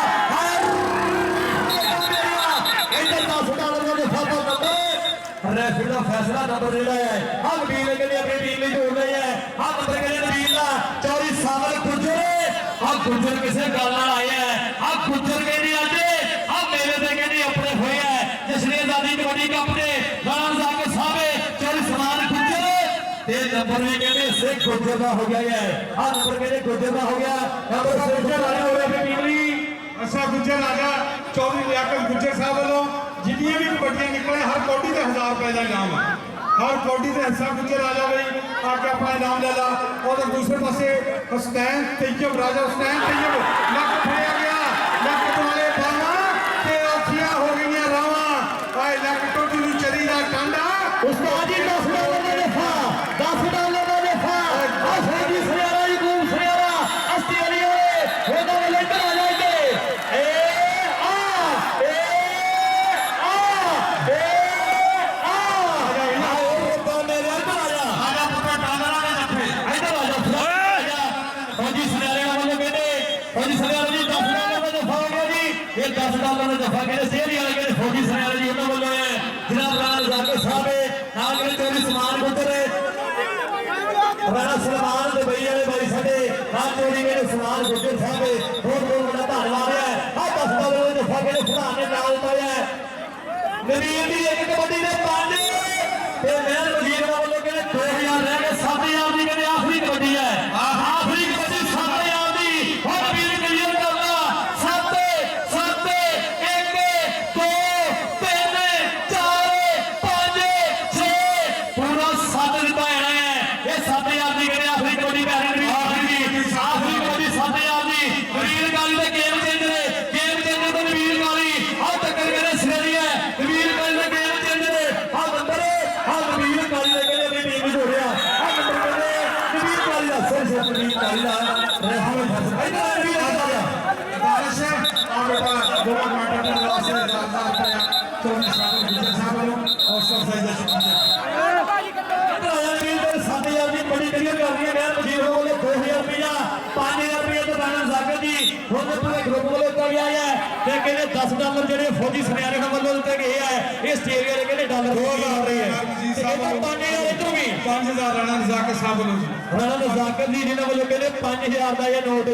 इधर 10 डॉलर का जफा पर नंबर रेफरी का फैसला नंबर जेड़ा है हम टीम के लिए अपनी टीम में जोड़ रहे हैं हम नंबर के लिए नबील का चोरी सावल गुजरे आ गुजर किसे गल नाल आया है आ गुजर के नहीं आते आ मेरे ते कहनी अपने होए है जिसने आजादी कबड्डी कप दे राम जाके साहब चोरी समान गुजर ते नंबर भी कहते से गुजर का हो गया है आ नंबर कहते गुजर का हो गया नंबर गुजर वाले हो गए टीमली अच्छा गुजर राजा चौधरी लियाकत गुजर साहब वालों जितनी भी कबड्डियां निकले हर कौडी का 1000 रुपए का इनाम है हर कौडी से हिस्सा गुजर राजा भाई आके अपना इनाम ले ला और दूसरे पासे हुसैन तैयब राजा हुसैन तैयब लक फड़िया गया लक तुम्हारे बावा ते औखियां हो गई रावा भाई लक टोटी नु चली दा टांडा उस्ताद जी 10 डॉलर का जफा 10 डॉलर का जफा आ फौजी सनेरा जी घूम सनेरा ऑस्ट्रेलिया वे होदा वाले इधर आ जाए ए आ $10 का जफा कहते सेहरी वाले कहते फौजी सनेरा जी उन्होंने बोलो है जनाब राम जाके साहब नाल कहते 40 ਦਾ ਰੈਫਰ ਇਧਰ ਵੀ ਆ ਗਿਆ ਬਾਰਿਸ਼ और बेटा दो क्वार्टर में लॉस है ज्यादा होता है तो निशान गुजर साहब और सब सही सात हजार की बड़ी क्लियर कर रही है मैं मजीर बोले 2000 रुपया 5000 रुपया तो राणा सागर जी खुद पूरे ग्रुप वालों का गया है ते कहते $10 जेडे फौजी सुनियारे का वालों दिते गए है इस एरिया के कहते डॉलर हो रही है 5000 इधर भी 5000 राणा जाकर साहब बोलो जी राणा जाकर जी जिन्होंने वालों कहते 5000 का ये नोट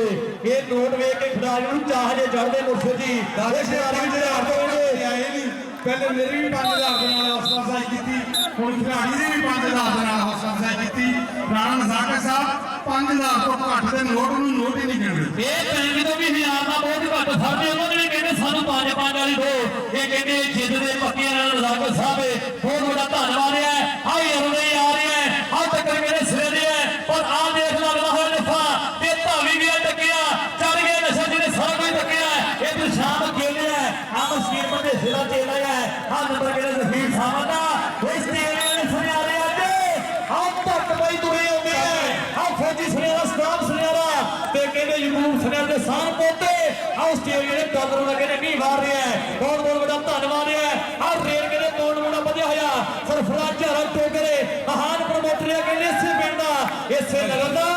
वेख के खिलाड़ी ਨੂੰ ਚਾਹ ਜੇ ਚੜਦੇ ਮੁਰਸ਼ਦ ਜੀ 10000 ਵੀ ਜਿਹੜੇ ਆਏ ਨਹੀਂ ਪਹਿਲੇ ਮੇਰੀ ਵੀ 5000 ਦੇ ਨਾਲ ਹੌਸਲਾ ਅਫਜ਼ਾਈ ਕੀਤੀ ਹੁਣ ਖਿਡਾਰੀ ਦੀ ਵੀ 5000 ਦੇ ਨਾਲ ਹੌਸਲਾ ਅਫਜ਼ਾਈ ਕੀਤੀ ਰਾਣਾ ਜ਼ਾਕਰ ਸਾਹਿਬ 5000 ਤੋਂ ਘੱਟ ਦੇ ਨੋਟ ਨੂੰ ਨੋਟ ਹੀ ਨਹੀਂ ਗਿਣਦੇ ਇਹ ਬੈਂਕ ਤੋਂ ਵੀ 1000 ਦਾ ਬਹੁਤ ਘੱਟ ਫੜਦੇ ਉਹਨਾਂ ਨੇ ਕਹਿੰਦੇ ਸਾਨੂੰ 5-5 ਵਾਲੀ ਦੋ ਇਹ ਕਹਿੰਦੇ ਜਿੱਦ ਦੇ ਪੱਕੇ ਨਾਲ ਜ਼ਾਕਰ ਸਾਹਿਬ ਬਹੁਤ ਵੱਡਾ ਧੰਨਵਾਦ ਹੈ ਆਈ ਅਰਦੇ ਆ ਰਹੇ ਹੈ ਆ ਟੱਕਰ ਮੇਰੇ ਸਿਰੇ ਦੇ ਹੈ ਪਰ ਆ ਦੇਖ ਲੱਗਦਾ ਹੋਇਆ ਨਫਾ ਤੇ ਧਾਵੀ ਵੀ ਟੱਕਿਆ ਚੜ ਗਏ ਨਸ਼ਾ ਜਿਹਨੇ ਸਾਰਾ ਕੋਈ ਟੱਕਿਆ ਇਹ ਤੇ ਸ਼ਾਮ ਖੇਲੇ ਹੈ ਆ ਮਸਕੀਨ ਬੰਦੇ ਸਿਰਾ ਚੇਲਾ ਹੈ ਆ ਨੰਬਰ ਕਿਹੜੇ ਜ਼ਹੀਰ ਸਾਹਿਬ ਦਾ ਇਸ ਤੇ ਇਹਨੇ ਸੁਣਿਆ ਰਿਹਾ ਅੱਜ ਆ ਧੱਕ ਬਈ ਤੁਰੇ ਆਉਂਦੇ ਆ ਫੌਜੀ ਸੁਨਿਆਰਾ ਸਟਾਫ ਸੁਨਿਆਰਾ ਤੇ ਕਹਿੰਦੇ ਯੂਨੂਬ ਸੁਨਿਆਰ ਦੇ ਸਾਹ ਪੋਤੇ ਆ ਆਸਟ੍ਰੇਲੀਆ ਦੇ ਡਾਲਰ ਦਾ ਕਹਿੰਦੇ ਨਹੀਂ ਵਾਰ ਰਿਹਾ ਬਹੁਤ ਬਹੁਤ ਵੱਡਾ ਧੰਨਵਾਦ ਹੈ ਆ ਰੇਲ ਕਹਿੰਦੇ ਕੋਣ ਮੁੰਡਾ ਵਧਿਆ ਹੋਇਆ ਸਰਫਰਾਜ਼ ਝਾਰਾ ਟੋਕਰੇ ਮਹਾਨ ਪ੍ਰਮੋਟਰ ਕਹਿੰਦੇ ਇਸੇ ਪਿੰਡ ਦਾ ਇਸੇ ਨਗਰ ਦਾ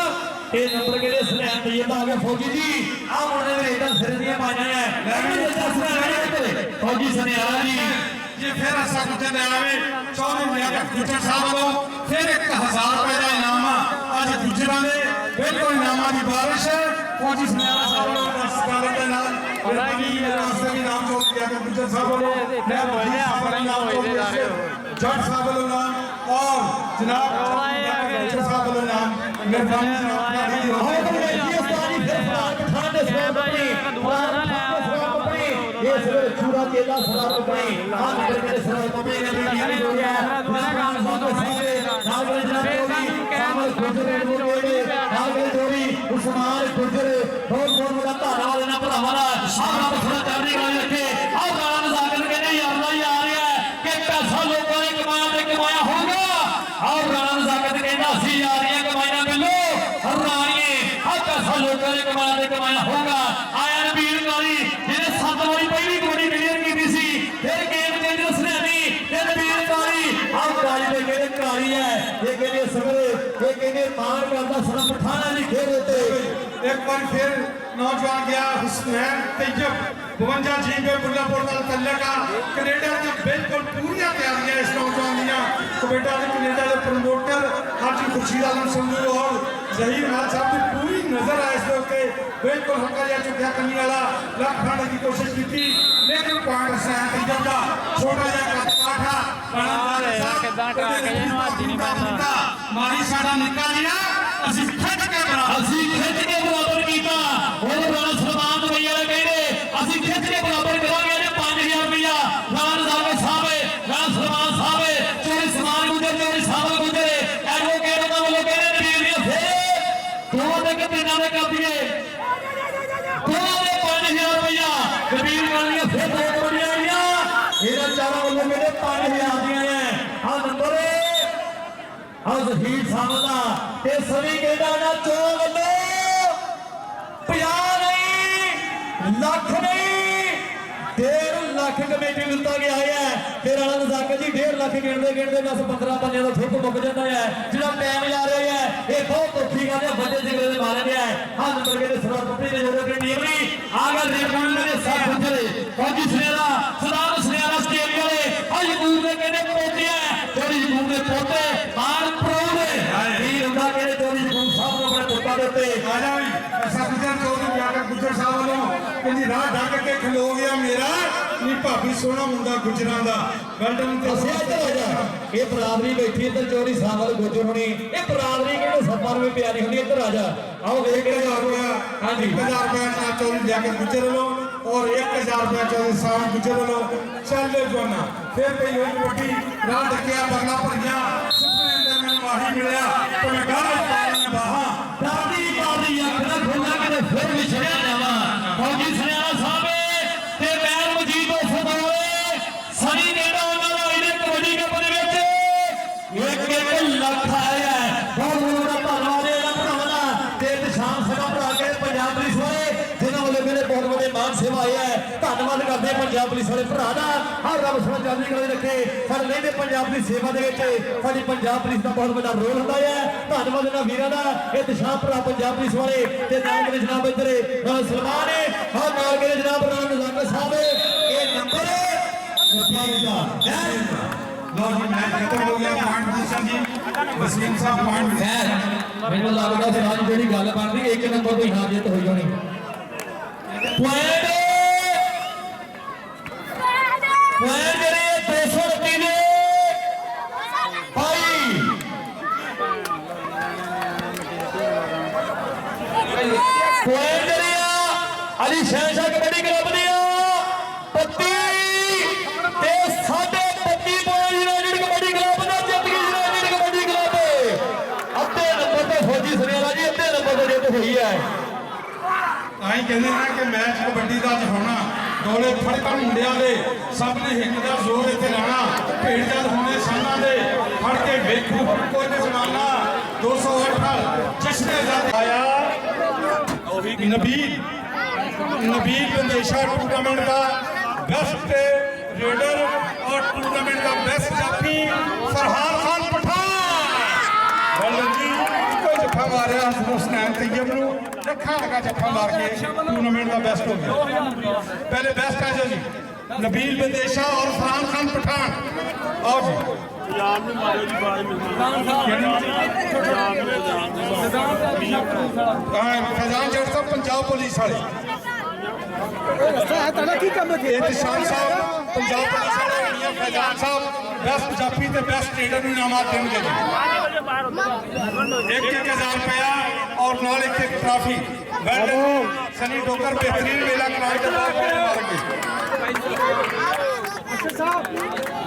ਇਹ ਨੰਬਰ ਕਹਿੰਦੇ ਸੁਨਿਆਰ ਤੇ ਇਹ ਆ ਗਿਆ ਫੌਜੀ ਜੀ ਆ ਮੁੰਡੇ ਦੇ ਰੇਟਾਂ ਸਿਰ ਦੀਆਂ ਪਾਈਆਂ ਹੈ ਲੈ ਵੀ ਫੌਜੀ ਸੁਨਿਆਰਾ ਜੀ ਜੇ ਫਿਰ ਅਸਾਂ ਕੁੱਤੇ ਲੈ ਆਵੇ 14 ਮਿੰਟ ਗੁੱਜਰ ਸਾਹਿਬ ਵੱਲੋਂ ਫਿਰ 1000 ਰੁਪਏ ਦਾ ਇਨਾਮ ਅੱਜ ਗੁੱਜਰਾਂ ਦੇ ਬਿਲਕੁਲ ਇਨਾਮਾਂ ਦੀ ਬਾਰਿਸ਼ ਹੈ ਫੌਜੀ ਸੁਨਿਆਰਾ ਸਾਹਿਬ ਵੱਲੋਂ ਦਸਤਾਨੇ ਦੇ ਨਾਲ ਮੇਰੀ ਵਾਸਤੇ ਵੀ ਨਾਮ ਚੋਣ ਕੀਤਾ ਕਿ ਗੁੱਜਰ ਸਾਹਿਬ ਵੱਲੋਂ ਮੈਂ ਬੋਲਿਆ ਆਪਣਾ ਨਾਮ ਚੋਣ ਕੀਤਾ ਜੱਟ ਸਾਹਿਬ ਵੱਲੋਂ ਨਾਮ ਔਰ ਜਨਾਬ ਗੁੱਜਰ ਸਾਹਿਬ ਵੱਲੋਂ ਨਾਮ ਮਿਹਰਬਾਨੀ ਜਨਾਬ ਦੀ ਚੂੜਾ ਚੇਲਾ ਸਰਾਰ ਆਪਣੀ ਆ ਨੰਬਰ ਕਿਹੜੇ ਸਰਾਰ ਆਪਣੀ ਨੇ ਵੀ ਜੋੜਿਆ ਨਾਮ ਨਾਗਲ ਜਨਾਬ ਕਾਮਲ ਗੁਜਰੇ ਬੋਲੇ ਨਾਗਲ ਜੋੜੀ ਉਸਮਾਨ ਗੁਜਰੇ ਬਹੁਤ ਬਹੁਤ ਵੱਡਾ ਧੰਨਵਾਦ ਇਹਨਾਂ ਭਰਾਵਾਂ ਦਾ ਸਾਰਾ ਬਖਰਾ ਚੜ੍ਹਦੀ ਕਲਾ ਰੱਖੇ ਆ ਰਾਣਾ ਨਜ਼ਾਕਤ ਕਹਿੰਦੇ ਯਾਰ ਦਾ ਆ ਰਿਹਾ ਕਿ ਪੈਸਾ ਲੋਕਾਂ ਨੇ ਕਮਾਇਆ ਤੇ ਕਮਾਇਆ ਹੋਗਾ ਆ ਰਾਣਾ ਨਜ਼ਾਕਤ ਕਹਿੰਦਾ ਅਸੀਂ ਯਾਰੀਆਂ ਕਮਾਈਆਂ ਮਿਲੋ ਹਰਾਣੀਏ ਆ ਪੈਸਾ ਲੋਕਾਂ ਨੇ ਕਮਾਇਆ ਤੇ ਕਮਾਇਆ ਹੋਗਾ ਆਇਆ ਨਬੀਰ ਕਾਲੀ ਜਿਹਨੇ 7 ਵਾਰੀ ਪਹਿਲੀ ਕਬੱਡੀ ਕਲੀਅਰ ਕੀਤੀ ਸੀ ਫਿਰ ਗੇਮ ਚੇਂਜਰ ਸੁਨਿਆਰੀ ਤੇ ਨਬੀਰ ਕਾਲੀ ਆ ਕਾਲੀ ਦੇ ਕਹਿੰਦੇ ਕਾਲੀ ਹੈ ਇਹ ਕਹਿੰਦੇ ਸਵੇਰੇ ਇਹ ਕਹਿੰਦੇ ਮਾਰ ਕਰਦਾ ਸਰਾ ਪਠਾਣਾ ਦੀ ਖੇਡ ਉੱਤੇ ਇੱਕ ਵਾਰ ਫਿਰ ਨੌਜਵਾਨ ਗਿਆ ਹੁਸਨੈਨ ਤੈਯਬ 52 ਜੀਬੇ ਬੁੱਲਾਪੁਰ ਨਾਲ ਤੱਲਕਾ ਕੈਨੇਡਾ ਦੀਆਂ ਬਿਲਕੁਲ ਪੂਰੀਆਂ ਤਿਆਰੀਆਂ ਇਸ ਨੌਜਵਾਨ ਦੀਆਂ ਕੈਨੇਡਾ ਦੇ ਪ੍ਰਮੋਟਰ ਹਾਜੀ ਖੁਰਸ਼ੀਦ ਆਲਮ ਸੰਧੂ ਔਰ ਜ਼ਹੀਰ ਖਾਨ ਸਾਹਿਬ ਦੀ ਪੂਰੀ ਨਜ਼ਰ ਆ ਇਸ ਦੇ ਉੱਤੇ ਬਿਲਕੁਲ ਹੱਕਾ ਜਿਹਾ ਚੁੱਕਿਆ ਕੰਨੀ ਵਾਲਾ ਲੱਖ ਫੜਨ ਦੀ ਕੋਸ਼ਿਸ਼ ਕੀਤੀ ਲੇਕਿਨ ਪੁਆਇੰਟ ਹੁਸਨੈਨ ਤੈਯਬ ਦਾ ਛੋਟਾ ਜਿਹਾ ਕਾਠਾ ਕਿੱਦਾਂ ਟਾ ਕੇ ਇਹਨੂੰ ਅੱਜ ਨਹੀਂ ਬਣਦਾ ਮਾਰੀ ਸਾਡਾ ਨਿੱਕਾ ਜਿਹਾ ਅਸੀਂ ਖਿੱਚ ਕੇ ਬਰਾਬਰ ਕੀਤਾ ਉਹ ਰਾਣਾ ਸਲਮਾਨ ਦੁਬਈ ਵਾਲੇ ਕਹਿੰਦੇ ਅਸੀਂ ਖਿੱਚ ਕੇ ਬਰਾਬਰ ਕਰਾਂਗੇ ਨੇ 5000 ਰੁਪਇਆ ਰਾਣਾ ਜ਼ਾਕਰ ਸਾਹਿਬ ਰਾਣਾ ਸਲਮਾਨ ਸਾਹਿਬ ਚੋਰੀ ਸਮਾਨ ਗੁਜਰ ਚੋਰੀ ਸਾਹਿਬ ਗੁਜਰ ਐਡਵੋਕੇਟ ਉਹਨਾਂ ਵੱਲੋਂ ਕਹਿੰਦੇ ਵੀਰ ਨੇ ਫੇਰ ਦੋ ਦੇ ਕਿ ਤਿੰਨਾਂ ਦੇ ਕਰ ਦਈਏ ਦੋ ਦੇ 5000 ਰੁਪਇਆ ਕਬੀਰ ਵਾਲੀਆਂ ਫੇਰ ਦੋ ਕਬੜੀਆਂ ਆਈਆਂ ਇਹਨਾਂ ਚਾਰਾਂ ਵੱਲੋਂ ਕਹਿੰਦੇ 5000 ਦੀਆਂ ਹੈ ਆ ਨੰਬਰ ਆ ਜ਼ਹੀਰ ਸਾਹਿਬ ਦਾ ਤੇ ਸਭੀ ਕਹਿੰਦਾ ਨਾ ਚੋ ਵੱਲੋਂ 50 ਨਹੀਂ ਲੱਖ ਨਹੀਂ 1.5 ਲੱਖ ਕਮੇਟੀ ਦਿੱਤਾ ਗਿਆ ਹੈ ਤੇ ਰਾਣਾ ਨਜ਼ਾਕਤ ਜੀ 1.5 ਲੱਖ ਗਿਣਦੇ ਬਸ 15 ਪੰਨਿਆਂ ਦਾ ਠੁੱਕ ਮੁੱਕ ਜਾਂਦਾ ਹੈ ਜਿਹੜਾ ਟਾਈਮ ਜਾ ਰਿਹਾ ਹੈ ਇਹ ਬਹੁਤ ਔਖੀ ਗੱਲ ਹੈ ਵੱਡੇ ਜਿਗਰੇ ਦੇ ਮਾਰੇ ਨੇ ਆ ਨੰਬਰ ਕਿਹੜੇ ਸਰਦਾਰ ਪੱਪੀ ਦੇ ਜੋੜੇ ਕੇ ਟੀਮ ਨਹੀਂ ਆ ਗਿਆ ਰੇਪਾਂ ਦੇ ਸਾਥ ਗੁਜਰੇ ਫੌਜੀ ਸੁਨਿਆਰਾ ਸਰਦਾਰ ਸੁਨਿਆਰਾ ਆਸਟ੍ਰੇਲੀਆ ਵਾਲੇ ਆ ਯੂਨੂਬ ਦੇ ਕਹਿੰਦੇ ਪੋਤੇ ਆ ਜਿਹੜੀ ਯੂਨੂਬ ਦੇ ਪੋਤੇ ਮਾਨ ਪ੍ਰੋ ਨੇ ਵੀਰ ਹੁੰਦਾ ਕਹਿੰਦੇ ਚੋਰੀ ਯੂਨੂਬ ਸਾਹਿਬ ਨੂੰ ਆਪਣੇ ਪੁੱਤਾਂ ਦੇ ਉੱਤੇ ਆ ਜਾ ਵੀ ਅਸਾਂ ਗੁਜਰ ਚੌਧਰੀ ਜਾ ਕੇ ਗੁਜਰ ਸਾਹਿਬ ਵੱਲੋਂ ਕਹਿੰਦੀ ਰਾਹ ਡੱਕ ਕੇ ਖਲੋ ਗਿਆ ਮੇਰਾ ਨੀ ਭਾਬੀ ਸੋਹਣਾ ਮੁੰਡਾ ਗੁਜਰਾਂ ਦਾ ਗਲਡਨ ਤੇ ਅਸੀਂ ਇੱਧਰ ਆ ਜਾ ਇਹ ਬਰਾਦਰੀ ਬੈਠੀ ਇੱਧਰ ਚੋਰੀ ਸਾਹਿਬ ਵਾਲੇ ਗੁਜਰ ਹੋਣੀ ਇਹ ਬਰਾਦਰੀ ਕਹਿੰਦੇ ਸੱਪਾਂ ਨੂੰ ਵੀ ਪਿਆਰੀ ਹੁੰਦੀ ਇੱਧਰ ਆ ਜਾ ਆਓ ਵੇਖ ਕੇ 1000 ਰੁਪਇਆ ਹਾਂਜੀ 1000 ਰੁਪਇਆ ਨਾਲ ਚੌਧਰੀ ਜਾ ਕੇ ਗੁਜਰ ਵੱਲੋਂ ਔਰ 1000 ਰੁਪਇਆ ਚੌਧਰੀ ਸਾਹਿਬ ਗੁਜਰ ਵੱਲੋਂ ਚੱਲੇ ਜਵਾਨਾ ਫਿਰ ਪਈ ਹੋਈ ਵੱਡੀ ਰਾਹ ਡੱਕਿਆ ਬਗਲਾ ਭਰੀਆਂ ਸੁਪਨੇ ਦੇ ਮੈਨੂੰ ਮਾਹੀ ਮਿਲਿਆ ਤੇ ਮੈਂ ਗਾਹ ਪਾਉਣੀਆਂ ਬਾਹਾਂ ਦਾਦੀ ਬਾਦੀ ਅੱਖ ਦਾ ਖੋਲਾ ਕਿਤੇ ਫਿਰ ਵਿਛੜਿਆ ਜਾਵਾਂ ਫੌਜੀ ਸੁਨਿਆਰਾ ਸਾਹਿਬ ਤੇ ਮੈਨ ਮਜੀਦ ਉਸਦਾਲੇ ਸਨੀ ਕਹਿੰਦਾ ਉਹਨਾਂ ਦਾ ਇਹਨੇ ਕਬੱਡੀ ਕੱਪ ਦੇ ਵਿੱਚ 1 ਲੱਖ ਆਇਆ ਬਹੁਤ ਬਹੁਤ ਧੰਨਵਾਦ ਇਹਨਾਂ ਭਰਾਵਾਂ ਦਾ ਤੇ ਸੇਵਾ ਆਇਆ ਹੈ। ਧੰਨਵਾਦ ਕਰਦੇ ਹਾਂ ਪੰਜਾਬ ਪੁਲਿਸ ਵਾਲੇ ਭਰਾ ਦਾ। ਹਰ ਰੱਬ ਸੋਹਣਾ ਚੜ੍ਹਦੀ ਕਲਾ ਰੱਖੇ। ਸਾਡੇ ਲਹਿੰਦੇ ਪੰਜਾਬ ਦੀ ਸੇਵਾ ਦੇ ਵਿੱਚ ਸਾਡੀ ਪੰਜਾਬ ਪੁਲਿਸ ਦਾ ਬਹੁਤ ਵੱਡਾ ਰੋਲ ਹੁੰਦਾ ਹੈ। ਧੰਨਵਾਦ ਇਹਨਾਂ ਵੀਰਾਂ ਦਾ। ਇਹ ਦਿਸ਼ਾ ਭਰਾ ਪੰਜਾਬ ਪੁਲਿਸ ਵਾਲੇ ਤੇ ਨਾਲ ਮੇਰੇ ਜਨਾਬ ਇੱਧਰ ਸਲਮਾਨ ਹੈ, ਔਰ ਨਾਲ ਮੇਰੇ ਜਨਾਬ ਰਾਮ ਨਜ਼ਾਕਤ ਸਾਹਿਬ। ਇਹ ਨੰਬਰ ਲਓ ਜੀ ਮੈਚ ਖਤਮ ਹੋ ਗਿਆ। ਪੁਆਇੰਟ ਪੋਜੀਸ਼ਨ ਜੀ ਵਸੀਮ ਸਾਹਿਬ ਪੁਆਇੰਟ ਮੈਨੂੰ ਲੱਗਦਾ ਸਿਰਾਜ ਜਿਹੜੀ ਗੱਲ ਬਣਦੀ ਇੱਕ ਨੰਬਰ ਤੋਂ ਹੀ ਹਾਰ ਜਿੱਤ ਹੋਈ ਹੋਣੀ। ਪੁਆਇੰਟ ਜਿਹੜੇ 229 ਨੇ ਭਾਈ ਪੁਆਇੰਟ ਜਿਹੜੇ ਆ ਅਲੀ ਸ਼ਹਿਨਸ਼ਾਹ ਕਬੱਡੀ ਕਲੱਬ ਦੇ ਆ 32 ਤੇ 32 ਪੁਆਇੰਟ ਯੂਨਾਈਟਿਡ ਕਬੱਡੀ ਕਲੱਬ ਦਾ ਜਿੱਤ ਗਈ। ਯੂਨਾਈਟਿਡ ਕਬੱਡੀ ਕਲੱਬ ਅੱਧੇ ਨੰਬਰ ਤੇ ਫੌਜੀ ਸੁਨਿਆਰਾ ਜੀ ਅੱਧੇ ਨੰਬਰ ਤੇ ਜਿੱਤ ਹੋਈ ਹੈ। ਆਈ ਕਹਿੰਦੇ ਨਾ ਕਿ ਮੈਚ ਕਬੱਡੀ ਦਾ ਅੱਜ ਹੋਣਾ ਦੋਲੇ ਫੜਕਣ ਮੁੰਡਿਆਂ ਦੇ ਸਭ ਨੇ ਹਿੱਕ ਦਾ ਜ਼ੋਰ ਇੱਥੇ ਲਾਣਾ। ਭੇਡ ਜਦ ਹੋਣੇ ਸਾਨਾਂ ਦੇ ਫੜ ਕੇ ਵੇਖੂ ਕੋਈ ਜਮਾਨਾ 208 ਜਸ਼ਨੇ ਜਦ ਆਇਆ नबील बंदेशा टूर्नामेंट का बेस्ट रेडर और टूर्नामेंट का बेस्ट जाफी फरहान खान पठान कोई जफा मारिया हुसनैन तैयब नूं रखा लगा जफा मार के टूर्नामेंट का बेस्ट हो गया। पहले बेस्ट आ जाओ जी नबील बंदेशा और फरहान खान पठान आओ जी। फैजान जट साहब पंजाब पुलिस वाले एहतशाम साहब पंजाब पुलिस वाले फैजान साहब बेस्ट जाफी ते बेस्ट ट्रेडर इनामात देंगे। 1,000 रुपया और नाल एक ट्रॉफी सनी डोगर बेहतरीन मेला कराने के बाद मारेंगे।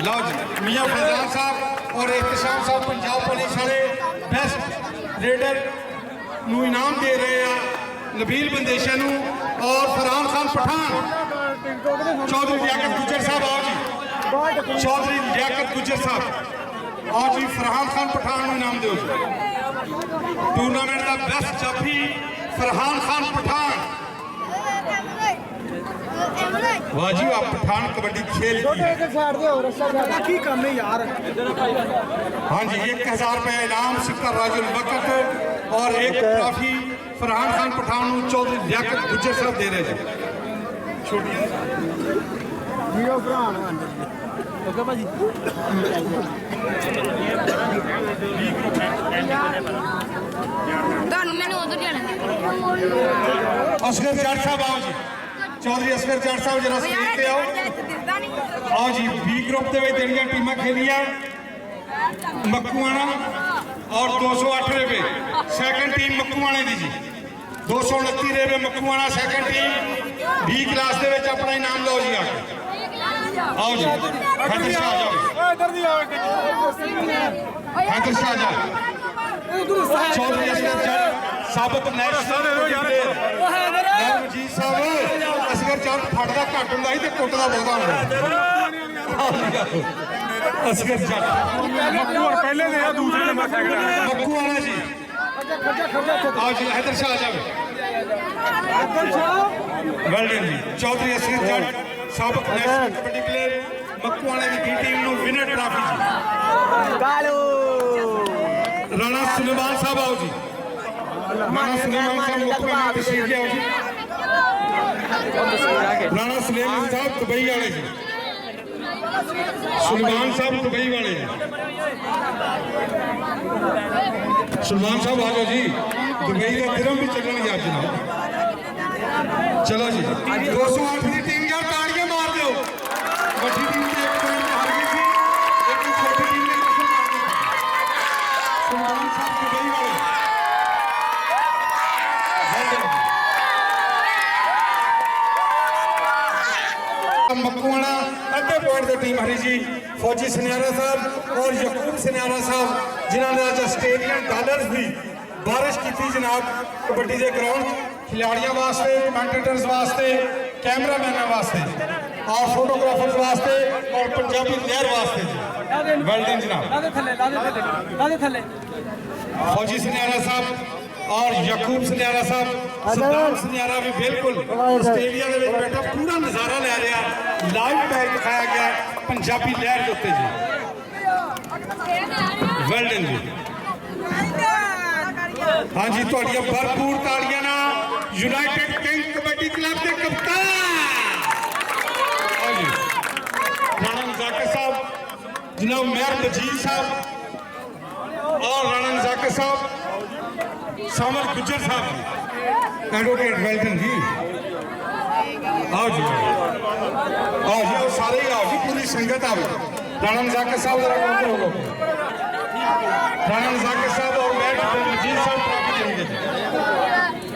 लो जी मियाँ फैजान साहब और एहतशाम साहब पंजाब पुलिस वाले बेस्ट रेडर नूं इनाम दे रहे हैं। नबील बंदेशा नूं और फरहान खान पठान चौधरी लियाकत गुजर साहब आओ जी। चौधरी लियाकत गुजर साहब आओ जी। फरहान खान पठान नूं इनाम दो टूर्नामेंट का बेस्ट जाफी फरहान खान पठान। वाह जी आप पठान कबड्डी खेल की कम है यार। हाँ जी 1,000 रुपया इनाम सिक्का राजुल वक़्त और एक ट्रॉफी फरहान खान पठान चौधरी लियाकत गुजर साहब दे रहे थे। छोटी असगर जाट साहब आओ जी। चौधरी असगर जाट साहब जरा स्टेज पे आओ। आओ जी बी ग्रुप के ਜਿਹੜੀਆਂ ਟੀਮਾਂ खेलियां मक्कूआना और 208 रेवे सैकेंड टीम मक्कूआने दी जी 229 रेवे मक्कूआना सैकेंड टीम बी क्लास के अपना इनाम लो जी आओ जी। हैदर शाह आ जाओ। हैदर शाह आ जाओ। चौधरी असगर जाट साबित नेशनल मजीद साहब असगर जाट फटदा घट हुंदा ही ते कुੱਟਦਾ ਬਹੁਤਾ ਹੁੰਦਾ। असगर जाट पहले ने दूसरे नंबर मक्कूआना जी आओ जी। हैदर शाह आ जाओ। वेल डन जी। चौधरी असगर जाट साबित नेशनल कबड्डी प्लेयर मक्कूआना की टीम ਨੂੰ विनर ट्रॉफी जी। राणा सुलेमान साहब आओ जी। राणा सुलेमान साहब मुख्य मेहमान तशरीफ ले आओ जी। राणा सुलेमान साहब दुबई वाले जी। सुलेमान साहब दुबई वाले जी। सुलेमान साहब आ जाओ जी। दुबई का दिरहम भी चलने यार जनाब। चलो जी 208 की टीम यार ताड़ियां मार दो। बड़ी टीम ने एक पॉइंट हार गई थी एक छोटी टीम ने सुलेमान साहब दुबई वाले मक्कूआना अद्धे पॉइंट की टीम हरी जी। फौजी सनियारा साहब और यकूब सनियारा साहब जिन्होंने आज ऑस्ट्रेलियन डॉलर्स की बारिश की थी जनाब कबड्डी के ग्राउंड खिलाड़ियों वास्ते कमेंटेटर्स वास्ते कैमरामैन वास्ते और फोटोग्राफर्स वास्ते और पंजाबी लहर वास्ते वेल डन जनाब। फौजी सनियारा साहब ਔਰ ਯਕੂਬ ਸੁਨਿਆਰਾ ਸਾਹਿਬ ਸਰਦਾਰ ਸੁਨਿਆਰਾ ਵੀ ਬਿਲਕੁਲ ਆਸਟ੍ਰੇਲੀਆ ਦੇ ਵਿੱਚ ਬੈਠਾ ਪੂਰਾ ਨਜ਼ਾਰਾ ਲੈ ਰਿਹਾ ਲਾਈਵ ਮੈਚ ਦਿਖਾਇਆ ਗਿਆ ਪੰਜਾਬੀ ਲਹਿਰ ਦੇ ਉੱਤੇ ਜੀ ਵੈਲ ਡਨ ਜੀ ਹਾਂਜੀ ਤੁਹਾਡੀਆਂ ਭਰਪੂਰ ਤਾੜੀਆਂ ਨਾਲ ਯੂਨਾਈਟਿਡ ਕਿੰਗ ਕਬੱਡੀ ਕਲੱਬ ਦੇ ਕਪਤਾਨ ਹਾਂਜੀ ਰਾਣਾ ਮੁਜ਼ਾਕਿਰ ਸਾਹਿਬ ਜਨਾਬ ਮੇਹਰ ਮਜੀਦ ਸਾਹਿਬ और राणा मुज़ाकिर साहब सामर गुज्जर साहब एडवोकेट वेलकम जी आओ जी और सारे ही आओ जी पूरी संगत आओ राणा मुज़ाकिर साहब जरा काउंटर होगा राणा मुज़ाकिर साहब और मेहर मजीद साहब ट्रॉफी देंगे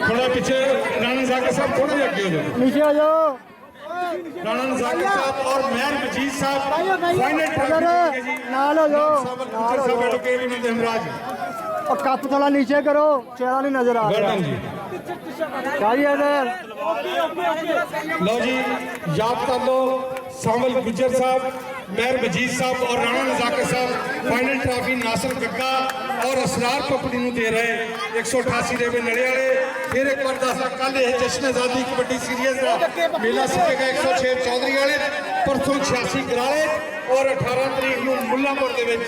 थोड़ा पीछे राणा मुज़ाकिर साहब थोड़ा ही आगे हो जाओ नीचे आ जाओ राणा मुज़ाकिर साहब और मेहर मजीद साहब फाइनल ट्रॉफी जी नाल हो जाओ गुज्जर साहब एडवोकेट इन्होंने हमराज और कप थोड़ा नीचे करो चेहरा नहीं नजर आ रहा वेलकम जी चाहिए इधर लो जी याद कर लो सामल गुज्जर साहब मेहर मजीद साहब और राणा मुज़ाकिर साहब फाइनल ट्रॉफी नासिर गग्गा और असरार पपड़ी ਨੂੰ ਦੇ ਰਹੇ 188 ਦੇ ਨੇੜੇ ਵਾਲੇ ਫਿਰ ਇੱਕ ਵਾਰ ਦੱਸਦਾ ਕੱਲ ਇਹ ਜਸ਼ਨ ਆਜ਼ਾਦੀ ਕਬੱਡੀ ਸੀਰੀਜ਼ ਦਾ ਮੇਲਾ ਸਿੱਖੇਗਾ 106 ਚੌਧਰੀ ਵਾਲੇ ਪਰਸੋਂ 86 ਕਰਾਲੇ ਔਰ 18 ਤਰੀਕ ਨੂੰ ਮੁੱਲਾਂਪੁਰ ਦੇ ਵਿੱਚ